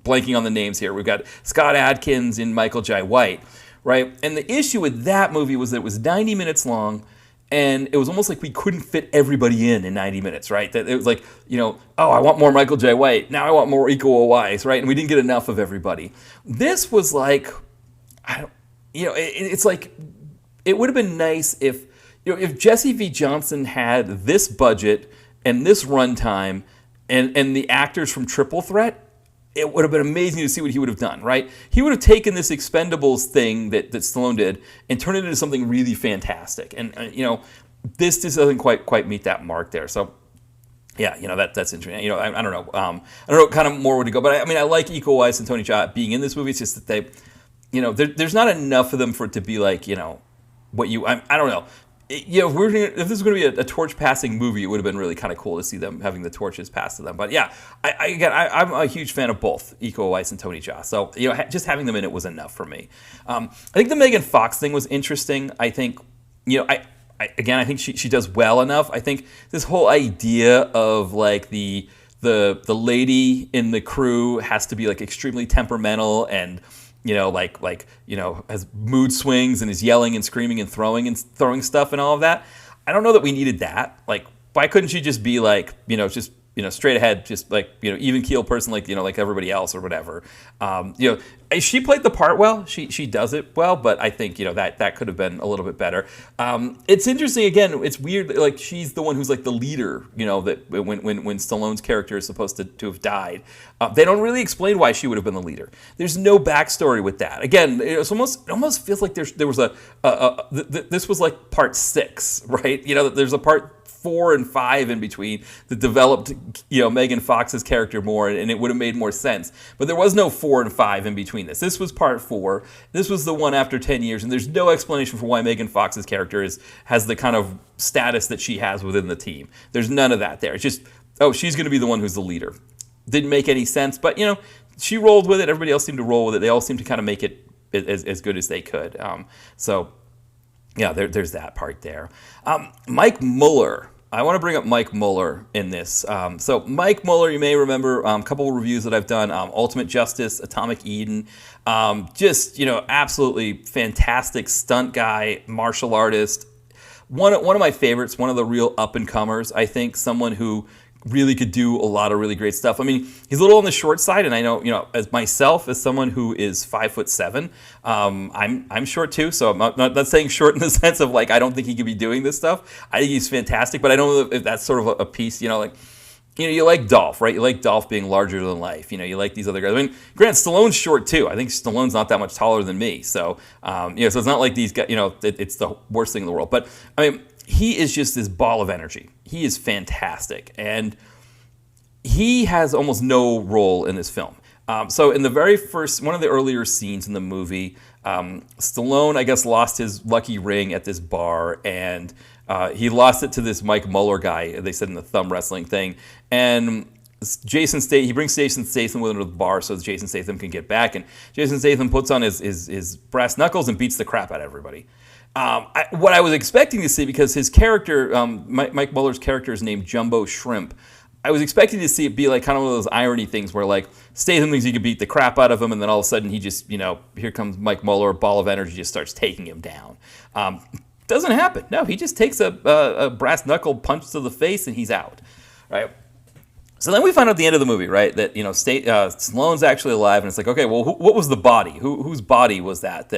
blanking on the names here. We've got Scott Adkins and Michael Jai White, right? And the issue with that movie was that it was 90 minutes long, and it was almost like we couldn't fit everybody in 90 minutes, right? That it was like, I want more Michael Jai White. Now I want more Iko Uwais, right? And we didn't get enough of everybody. This was like, it's like, it would have been nice if Jesse V. Johnson had this budget and this runtime and the actors from Triple Threat. It would have been amazing to see what he would have done, right? He would have taken this Expendables thing that Stallone did and turned it into something really fantastic. And, this just doesn't quite meet that mark there. So, yeah, that's interesting. I don't know. I don't know kind of more where to go. But, I like Iko Uwais and Tony Jaa being in this movie. It's just that they, there's not enough of them for it to be like, what you, I don't know. If this was going to be a torch passing movie, it would have been really kind of cool to see them having the torches passed to them. But yeah, I'm a huge fan of both Iko Uwais and Tony Jaa. So just having them in it was enough for me. I think the Megan Fox thing was interesting. I think I think she does well enough. I think this whole idea of like the the lady in the crew has to be like extremely temperamental and has mood swings and is yelling and screaming and throwing stuff and all of that. I don't know that we needed that. Like, why couldn't she just be like, just straight ahead, just like, even keel person, like, like everybody else or whatever. She played the part well. She does it well, but I think, that could have been a little bit better. It's interesting, again, it's weird, like, she's the one who's like the leader, that when Stallone's character is supposed to have died. They don't really explain why she would have been the leader. There's no backstory with that. Again, it almost feels like there was this was like part 6, right? There's a part 4 and 5 in between that developed, Megan Fox's character more, and it would have made more sense. But there was no 4 and 5 in between this. This was part 4. This was the one after 10 years, and there's no explanation for why Megan Fox's character has the kind of status that she has within the team. There's none of that there. It's just, she's going to be the one who's the leader. Didn't make any sense, but, she rolled with it. Everybody else seemed to roll with it. They all seemed to kind of make it as good as they could. Yeah, there's that part there. Mike Muller. I want to bring up Mike Muller in this. So Mike Muller, you may remember a couple of reviews that I've done. Ultimate Justice, Atomic Eden. Absolutely fantastic stunt guy, martial artist. One of my favorites, one of the real up-and-comers, I think. Someone who really could do a lot of really great stuff. I mean, he's a little on the short side, and I know, as myself, as someone who is 5'7", I'm short too. So I'm not saying short in the sense of like I don't think he could be doing this stuff. I think he's fantastic, but I don't know if that's sort of a piece. You like Dolph, right? You like Dolph being larger than life. You like these other guys. I mean, Grant Stallone's short too. I think Stallone's not that much taller than me. So so it's not like these guys. It's the worst thing in the world. But I mean, he is just this ball of energy. He is fantastic. And he has almost no role in this film. So in the very first, one of the earlier scenes in the movie, Stallone, I guess, lost his lucky ring at this bar. And he lost it to this Mike Muller guy, they said in the thumb wrestling thing. And he brings Jason Statham with him to the bar so Jason Statham can get back. And Jason Statham puts on his brass knuckles and beats the crap out of everybody. What I was expecting to see, because his character, Mike Muller's character is named Jumbo Shrimp, I was expecting to see it be like kind of one of those irony things where like Statham thinks he could beat the crap out of him, and then all of a sudden he just, here comes Mike Muller, a ball of energy, just starts taking him down. Doesn't happen. No, he just takes a brass knuckle punch to the face and he's out, right? So then we find out at the end of the movie, right, that Stallone's actually alive, and it's like, okay, well, what was the body? Whose body was that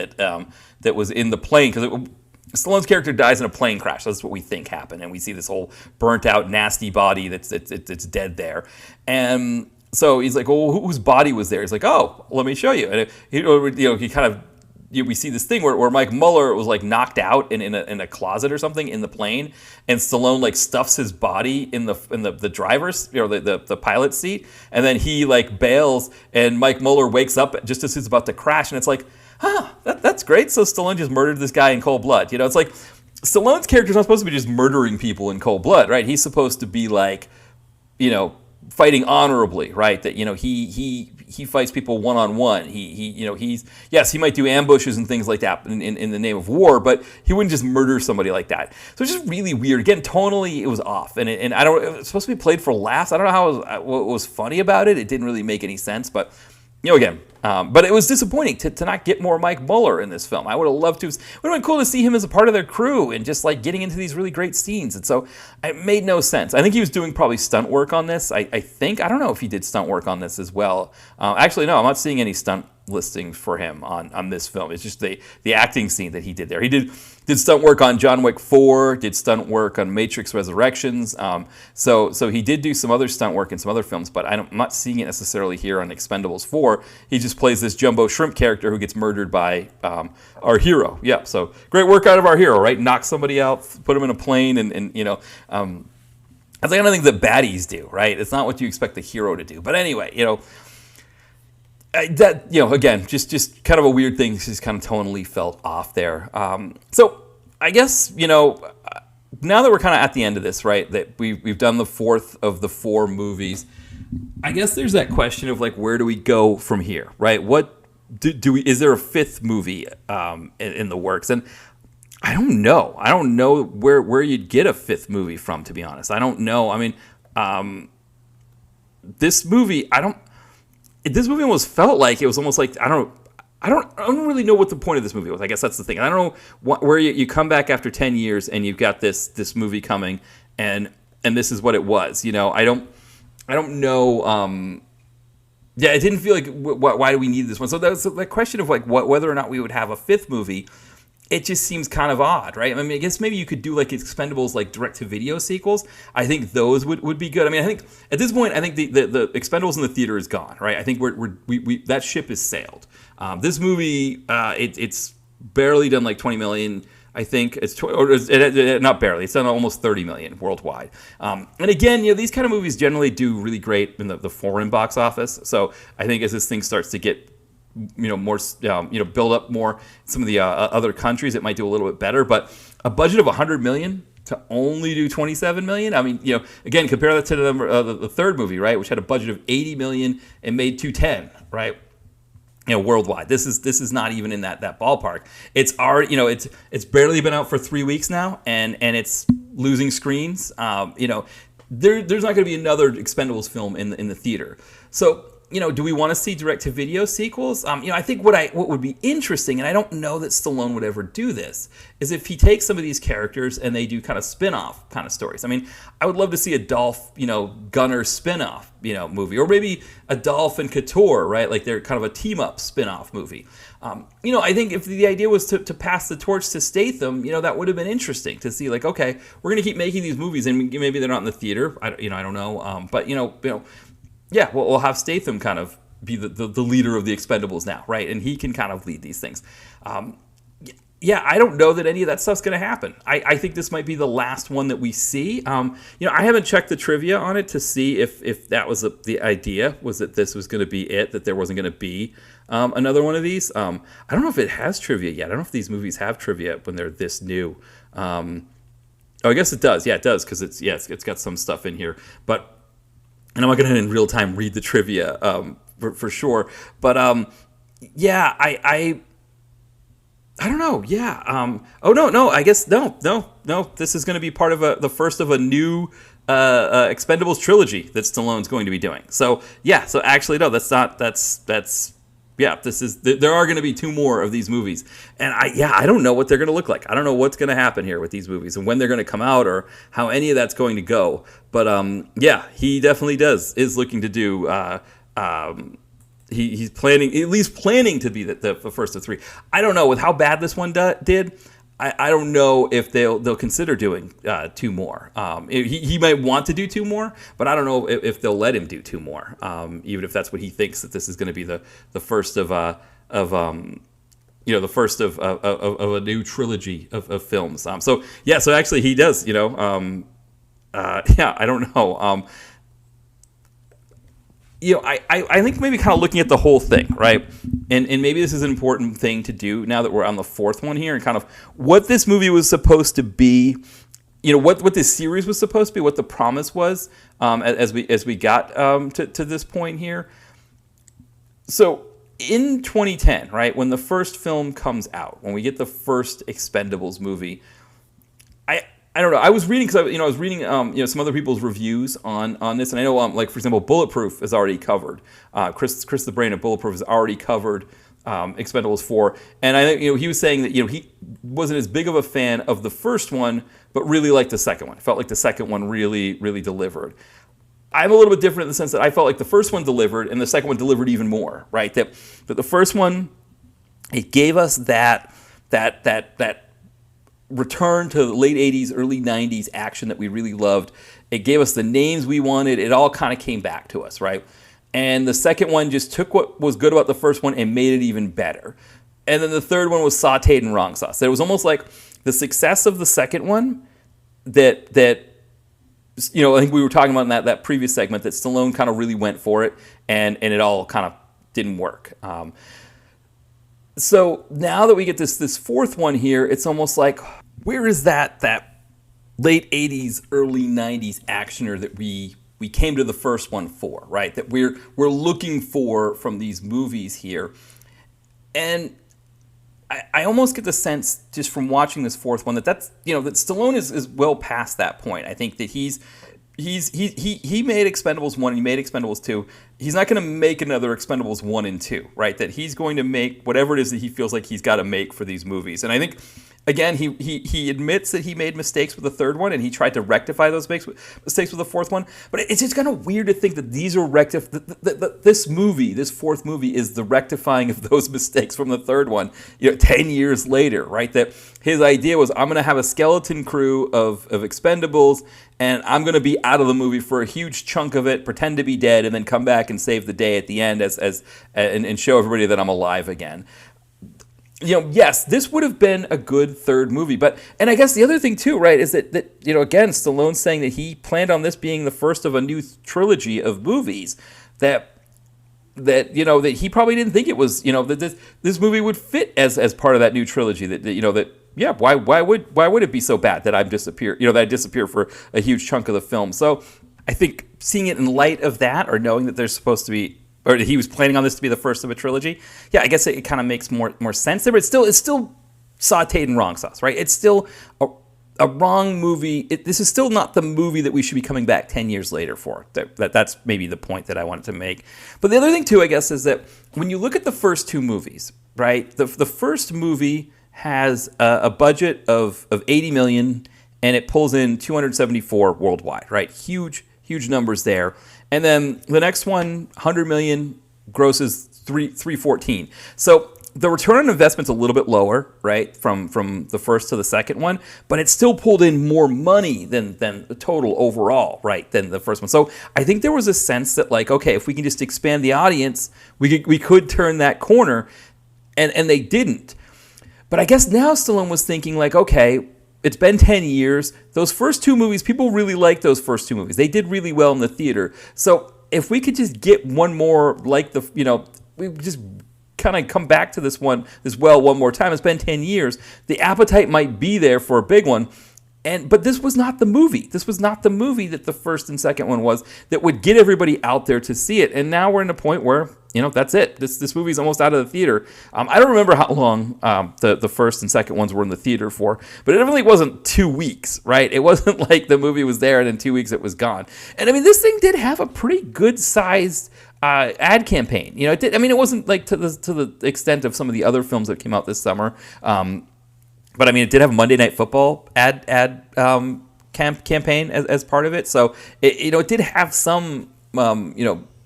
was in the plane? Because Stallone's character dies in a plane crash. That's what we think happened, and we see this whole burnt out, nasty body that's dead there, and so he's like, well, whose body was there? He's like, oh, let me show you, and he kind of. We see this thing where Mike Muller was like knocked out in a closet or something in the plane, and Stallone like stuffs his body in the driver's the pilot's seat, and then he like bails, and Mike Muller wakes up just as he's about to crash, and it's like, that's great. So Stallone just murdered this guy in cold blood. It's like Stallone's character's not supposed to be just murdering people in cold blood, right? He's supposed to be like, fighting honorably, right? That he fights people one-on-one. He might do ambushes and things like that in the name of war, but he wouldn't just murder somebody like that. So it's just really weird. Again, tonally it was off, and I don't. It was supposed to be played for laughs. I don't know what was funny about it. It didn't really make any sense, but. Again, but it was disappointing to not get more Mike Muller in this film. I would have loved to. It would have been cool to see him as a part of their crew and just like getting into these really great scenes. And so it made no sense. I think he was doing probably stunt work on this. I don't know if he did stunt work on this as well. Actually, no, I'm not seeing any stunt listing for him on this film. It's just the acting scene that he did there. He did stunt work on John Wick 4, did stunt work on Matrix Resurrections. So he did do some other stunt work in some other films, but I'm not seeing it necessarily here on Expendables 4. He just plays this Jumbo Shrimp character who gets murdered by our hero. Yeah, so great work out of our hero, right? Knock somebody out, put him in a plane, and that's the kind of thing that baddies do, right? It's not what you expect the hero to do. But anyway, again, just kind of a weird thing. Just kind of tonally felt off there. So I guess now that we're kind of at the end of this, right? That we've done the fourth of the 4 movies. I guess there's that question of like, where do we go from here, right? What do we? Is there a 5th movie in the works? And I don't know. I don't know where you'd get a 5th movie from, to be honest. I don't know. I mean. this movie, this movie almost felt like it was almost like, I don't really know what the point of this movie was. I guess that's the thing. I don't know where you come back after 10 years and you've got this movie coming, and this is what it was. You know, I don't know. Yeah, it didn't feel like why do we need this one? So that was the question of like whether or not we would have a fifth movie. It just seems kind of odd, right? I mean, I guess maybe you could do like Expendables, like direct-to-video sequels. I think those would be good. I mean, I think at this point, I think the Expendables in the theater is gone, right? I think we that ship has sailed. This movie, it's barely done like 20 million. I think not barely. It's done almost 30 million worldwide. And again, you know, these kind of movies generally do really great in the foreign box office. So I think as this thing starts to get, you know, more, build up more some of the other countries, it might do a little bit better. But a budget of 100 million to only do 27 million. I mean, you know, again, compare that to the third movie, right, which had a budget of 80 million and made 210, right? You know, worldwide. This is not even in that ballpark. It's already, you know, it's barely been out for 3 weeks now, and it's losing screens. You know, there's not going to be another Expendables film in the theater. So, you know, do we want to see direct-to-video sequels? You know, I think what would be interesting, and I don't know that Stallone would ever do this, is if he takes some of these characters and they do kind of spin-off kind of stories. I mean, I would love to see a Dolph, you know, Gunner spin-off, you know, movie, or maybe a Dolph and Couture, right? Like they're kind of a team-up spin-off movie. You know, I think if the idea was to pass the torch to Statham, you know, that would have been interesting to see. Like, okay, we're going to keep making these movies, and maybe they're not in the theater. I don't know. But you know. Yeah, well, we'll have Statham kind of be the leader of the Expendables now, right? And he can kind of lead these things. Yeah, I don't know that any of that stuff's going to happen. I think this might be the last one that we see. You know, I haven't checked the trivia on it to see if that was the idea, was that this was going to be it, that there wasn't going to be another one of these. I don't know if it has trivia yet. I don't know if these movies have trivia when they're this new. Oh, I guess it does. Yeah, it does, because it's got some stuff in here. But and I'm not going to in real time read the trivia for sure. But yeah, I don't know. Yeah. Oh no. I guess no. This is going to be part of the first of a new Expendables trilogy that Stallone's going to be doing. So yeah. So actually, no. That's not. That's. Yeah. There are going to be 2 more of these movies, and I don't know what they're going to look like. I don't know what's going to happen here with these movies and when they're going to come out or how any of that's going to go. But yeah, he definitely is looking to do. He's planning, at least planning to be the first of 3. I don't know with how bad this one did. I don't know if they'll consider doing 2 more. He might want to do 2 more, but I don't know if they'll let him do 2 more. Even if that's what he thinks, that this is going to be the first of the first of a new trilogy of films. So actually he does. You know, yeah, I don't know. You know, I think maybe kind of looking at the whole thing, right? And maybe this is an important thing to do now that we're on the 4th one here, and kind of what this movie was supposed to be, you know, what this series was supposed to be, what the promise was, as we got to this point here. So in 2010, right, when the first film comes out, when we get the first Expendables movie, I don't know. I was reading some other people's reviews on this, and I know like for example, Bulletproof is already covered. Chris the Brain of Bulletproof has already covered Expendables 4, and I think he was saying that he wasn't as big of a fan of the first one, but really liked the second one. Felt like the second one really delivered. I'm a little bit different in the sense that I felt like the first one delivered, and the second one delivered even more. Right? That the first one, it gave us that return to the late 80s, early 90s action that we really loved. It gave us the names we wanted. It all kind of came back to us, right? And the second one just took what was good about the first one and made it even better. And then the third one was sauteed in wrong sauce. It was almost like the success of the second one that I think we were talking about in that previous segment, that Stallone kind of really went for it, and it all kind of didn't work. So now that we get this 4th one here, it's almost like, where is that late 80s, early 90s actioner that we came to the first one for, right? That we're looking for from these movies here. And I almost get the sense just from watching this 4th one that Stallone is well past that point. I think that he's he made Expendables 1 and he made Expendables 2. He's not going to make another Expendables 1 and 2, right? That he's going to make whatever it is that he feels like he's got to make for these movies. And I think, again, he admits that he made mistakes with the third one and he tried to rectify those mistakes with the fourth one. But it's just kind of weird to think that these are this movie, this fourth movie, is the rectifying of those mistakes from the third one, 10 years later, right? That his idea was, I'm going to have a skeleton crew of Expendables, and I'm going to be out of the movie for a huge chunk of it, pretend to be dead, and then come back and save the day at the end and show everybody that I'm alive again. Yes, this would have been a good third movie. And I guess the other thing too, right, is that again, Stallone's saying that he planned on this being the first of a new trilogy of movies that he probably didn't think it was, that this movie would fit as part of that new trilogy. Why would it be so bad that I disappear for a huge chunk of the film? So I think seeing it in light of that, or knowing that there's supposed to be, or he was planning on this to be the first of a trilogy, I guess it kind of makes more sense there. But it's still sauteed in wrong sauce, right? It's still a wrong movie. This is still not the movie that we should be coming back 10 years later for. That's maybe the point that I wanted to make. But the other thing too, I guess, is that when you look at the first two movies, right? The first movie has a budget of $80 million, and it pulls in 274 worldwide, right? Huge numbers there. And then the next one, 100 million, grosses 314. So the return on investment's a little bit lower, right, from the first to the second one, but it still pulled in more money than the total overall, right, than the first one. So I think there was a sense that, like, okay, if we can just expand the audience, we could turn that corner, and they didn't. But I guess now Stallone was thinking, like, okay, it's been 10 years. Those first two movies, people really liked those first two movies. They did really well in the theater. So if we could just get one more, like we just kind of come back to this well one more time. It's been 10 years. The appetite might be there for a big one. But this was not the movie. This was not the movie that the first and second one was, that would get everybody out there to see it. And now we're in a point where, that's it. This movie's almost out of the theater. I don't remember how long the first and second ones were in the theater for, but it definitely wasn't 2 weeks, right? It wasn't like the movie was there and in 2 weeks it was gone. And I mean, this thing did have a pretty good sized ad campaign. It did. I mean, it wasn't like to the extent of some of the other films that came out this summer. But I mean, it did have a Monday Night Football ad campaign as part of it. So it did have some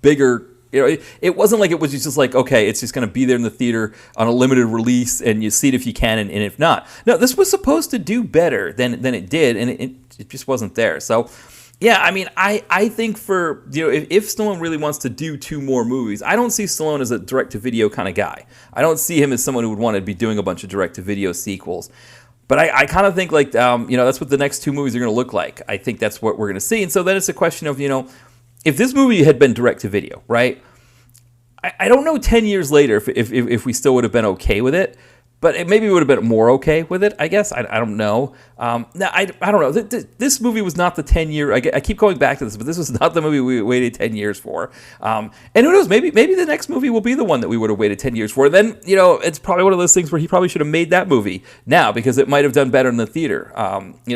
bigger. It wasn't like it was just like, okay, it's just going to be there in the theater on a limited release, and you see it if you can, and if not. No, this was supposed to do better than it did, and it just wasn't there. So. Yeah, I mean, I think for, if Stallone really wants to do 2 more movies, I don't see Stallone as a direct-to-video kind of guy. I don't see him as someone who would want to be doing a bunch of direct-to-video sequels. But I kind of think, like, that's what the next 2 movies are going to look like. I think that's what we're going to see. And so then it's a question of, if this movie had been direct-to-video, right? I don't know 10 years later if we still would have been okay with it. But maybe we would have been more okay with it, I guess. I don't know. I don't know. This movie was not the 10-year... I keep going back to this, but this was not the movie we waited 10 years for. And who knows? Maybe the next movie will be the one that we would have waited 10 years for. Then, it's probably one of those things where he probably should have made that movie now, because it might have done better in the theater.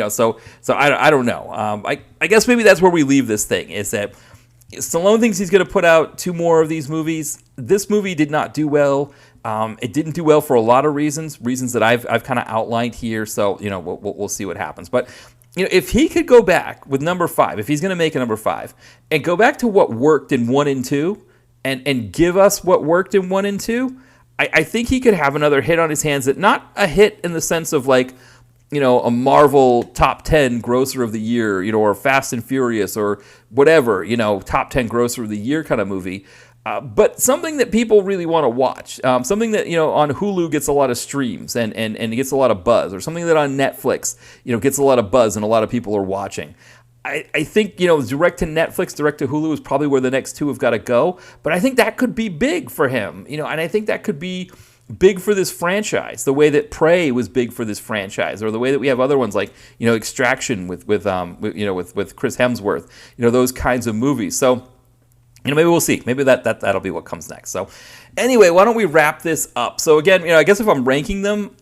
So I don't know. I guess maybe that's where we leave this thing, is that Stallone thinks he's going to put out 2 more of these movies. This movie did not do well. It didn't do well for a lot of reasons that I've kind of outlined here. So, we'll see what happens. But, if he could go back with number 5, if he's going to make a number 5, and go back to what worked in 1 and 2, and give us what worked in 1 and 2, I think he could have another hit on his hands. That not a hit in the sense of, like, a Marvel top 10 grosser of the year, or Fast and Furious, or whatever, top 10 grosser of the year kind of movie. But something that people really want to watch, something that, on Hulu gets a lot of streams and gets a lot of buzz, or something that on Netflix, gets a lot of buzz and a lot of people are watching. I think, direct to Netflix, direct to Hulu is probably where the next 2 have got to go. But I think that could be big for him, and I think that could be big for this franchise, the way that Prey was big for this franchise, or the way that we have other ones like, Extraction with Chris Hemsworth, those kinds of movies. So, maybe we'll see. Maybe that'll be what comes next. So, anyway, why don't we wrap this up? So again, I guess if I'm ranking them,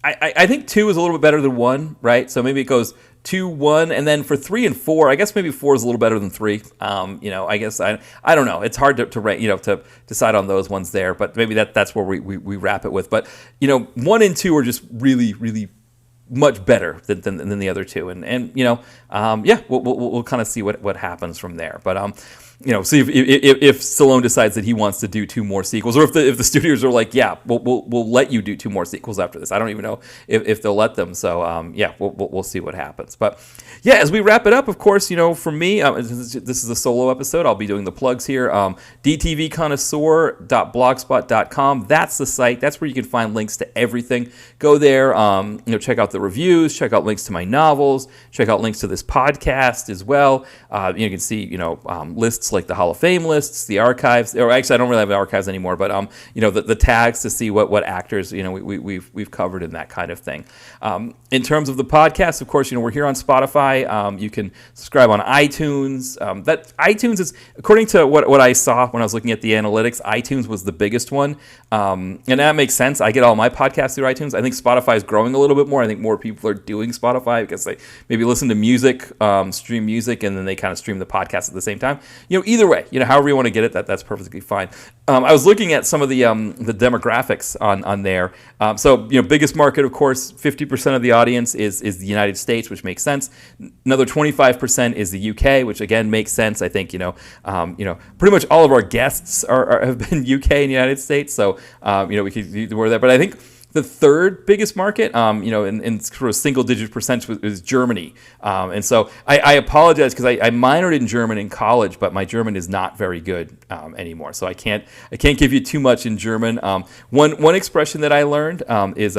I think 2 is a little bit better than 1, right? So maybe it goes 2, 1, and then for 3 and 4, I guess maybe 4 is a little better than 3. I guess I don't know. It's hard to rate, to decide on those ones there, but maybe that's where we wrap it with. But 1 and 2 are just really, really much better than the other two, and we'll kind of see what happens from there. But see if Stallone decides that he wants to do 2 more sequels, or if the studios are like, yeah, we'll let you do 2 more sequels after this. I don't even know if they'll let them. So we'll see what happens. But yeah, as we wrap it up, of course, for me, this is a solo episode. I'll be doing the plugs here. DTVconnoisseur.blogspot.com. That's the site. That's where you can find links to everything. Go there. Check out the reviews. Check out links to my novels. Check out links to this podcast as well. You can see lists like the Hall of Fame lists, the archives, or actually I don't really have archives anymore, but the tags to see what actors we've covered and that kind of thing. In terms of the podcast, of course, we're here on Spotify. You can subscribe on iTunes. That iTunes is, according to what I saw when I was looking at the analytics, iTunes was the biggest one, and that makes sense. I get all my podcasts through iTunes. I think Spotify is growing a little bit more. I think more people are doing Spotify because they maybe listen to music, stream music, and then they kind of stream the podcast at the same time. Either way, however you want to get it, that's perfectly fine. I was looking at some of the demographics on there. So biggest market, of course, 50% of the audience is the United States, which makes sense. Another 25% is the UK, which again makes sense. I think pretty much all of our guests have been UK and United States, so we could do more of that. But I think the third biggest market, in sort of single-digit percentage, is Germany. And so I apologize because I minored in German in college, but my German is not very good anymore. So I can't give you too much in German. One expression that I learned is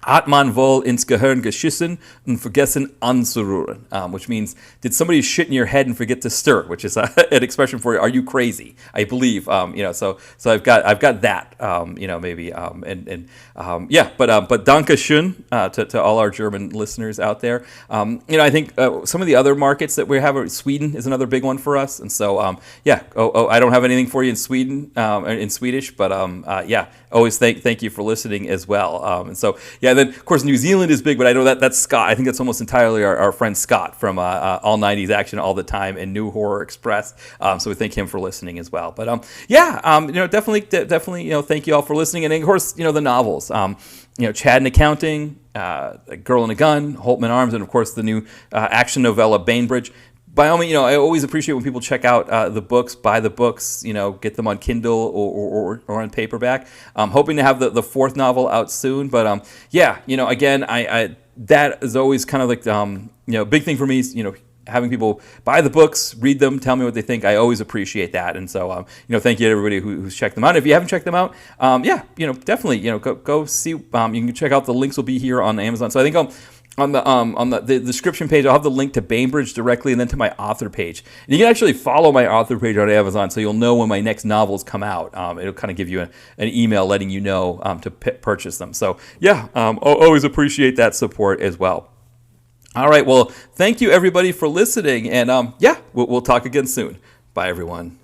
hat man wohl ins Gehirn geschissen und vergessen anzurühren, which means, did somebody shit in your head and forget to stir, which is an expression for, are you crazy? I believe, so I've got that, maybe, but danke schön to all our German listeners out there. I think some of the other markets that we have, Sweden is another big one for us, and so, I don't have anything for you in Sweden, in Swedish, but, always thank you for listening as well, and so, and then, of course, New Zealand is big, but I know that's Scott. I think that's almost entirely our friend Scott from All 90s Action All the Time and New Horror Express. So we thank him for listening as well. But definitely, thank you all for listening. And of course, the novels. Chad in Accounting, A Girl in a Gun, Holtman Arms, and of course the new action novella Bainbridge. By all means, I always appreciate when people check out the books, buy the books, get them on Kindle or on paperback. I'm hoping to have the 4th novel out soon, but again, I that is always kind of like big thing for me is having people buy the books, read them, tell me what they think. I always appreciate that, and so thank you to everybody who's checked them out. If you haven't checked them out, definitely go see. You can check out, the links will be here on Amazon. So I think on the description page, I'll have the link to Bainbridge directly, and then to my author page. And you can actually follow my author page on Amazon, so you'll know when my next novels come out. It'll kind of give you an email letting you know to purchase them. So always appreciate that support as well. All right, well, thank you everybody for listening, and we'll talk again soon. Bye, everyone.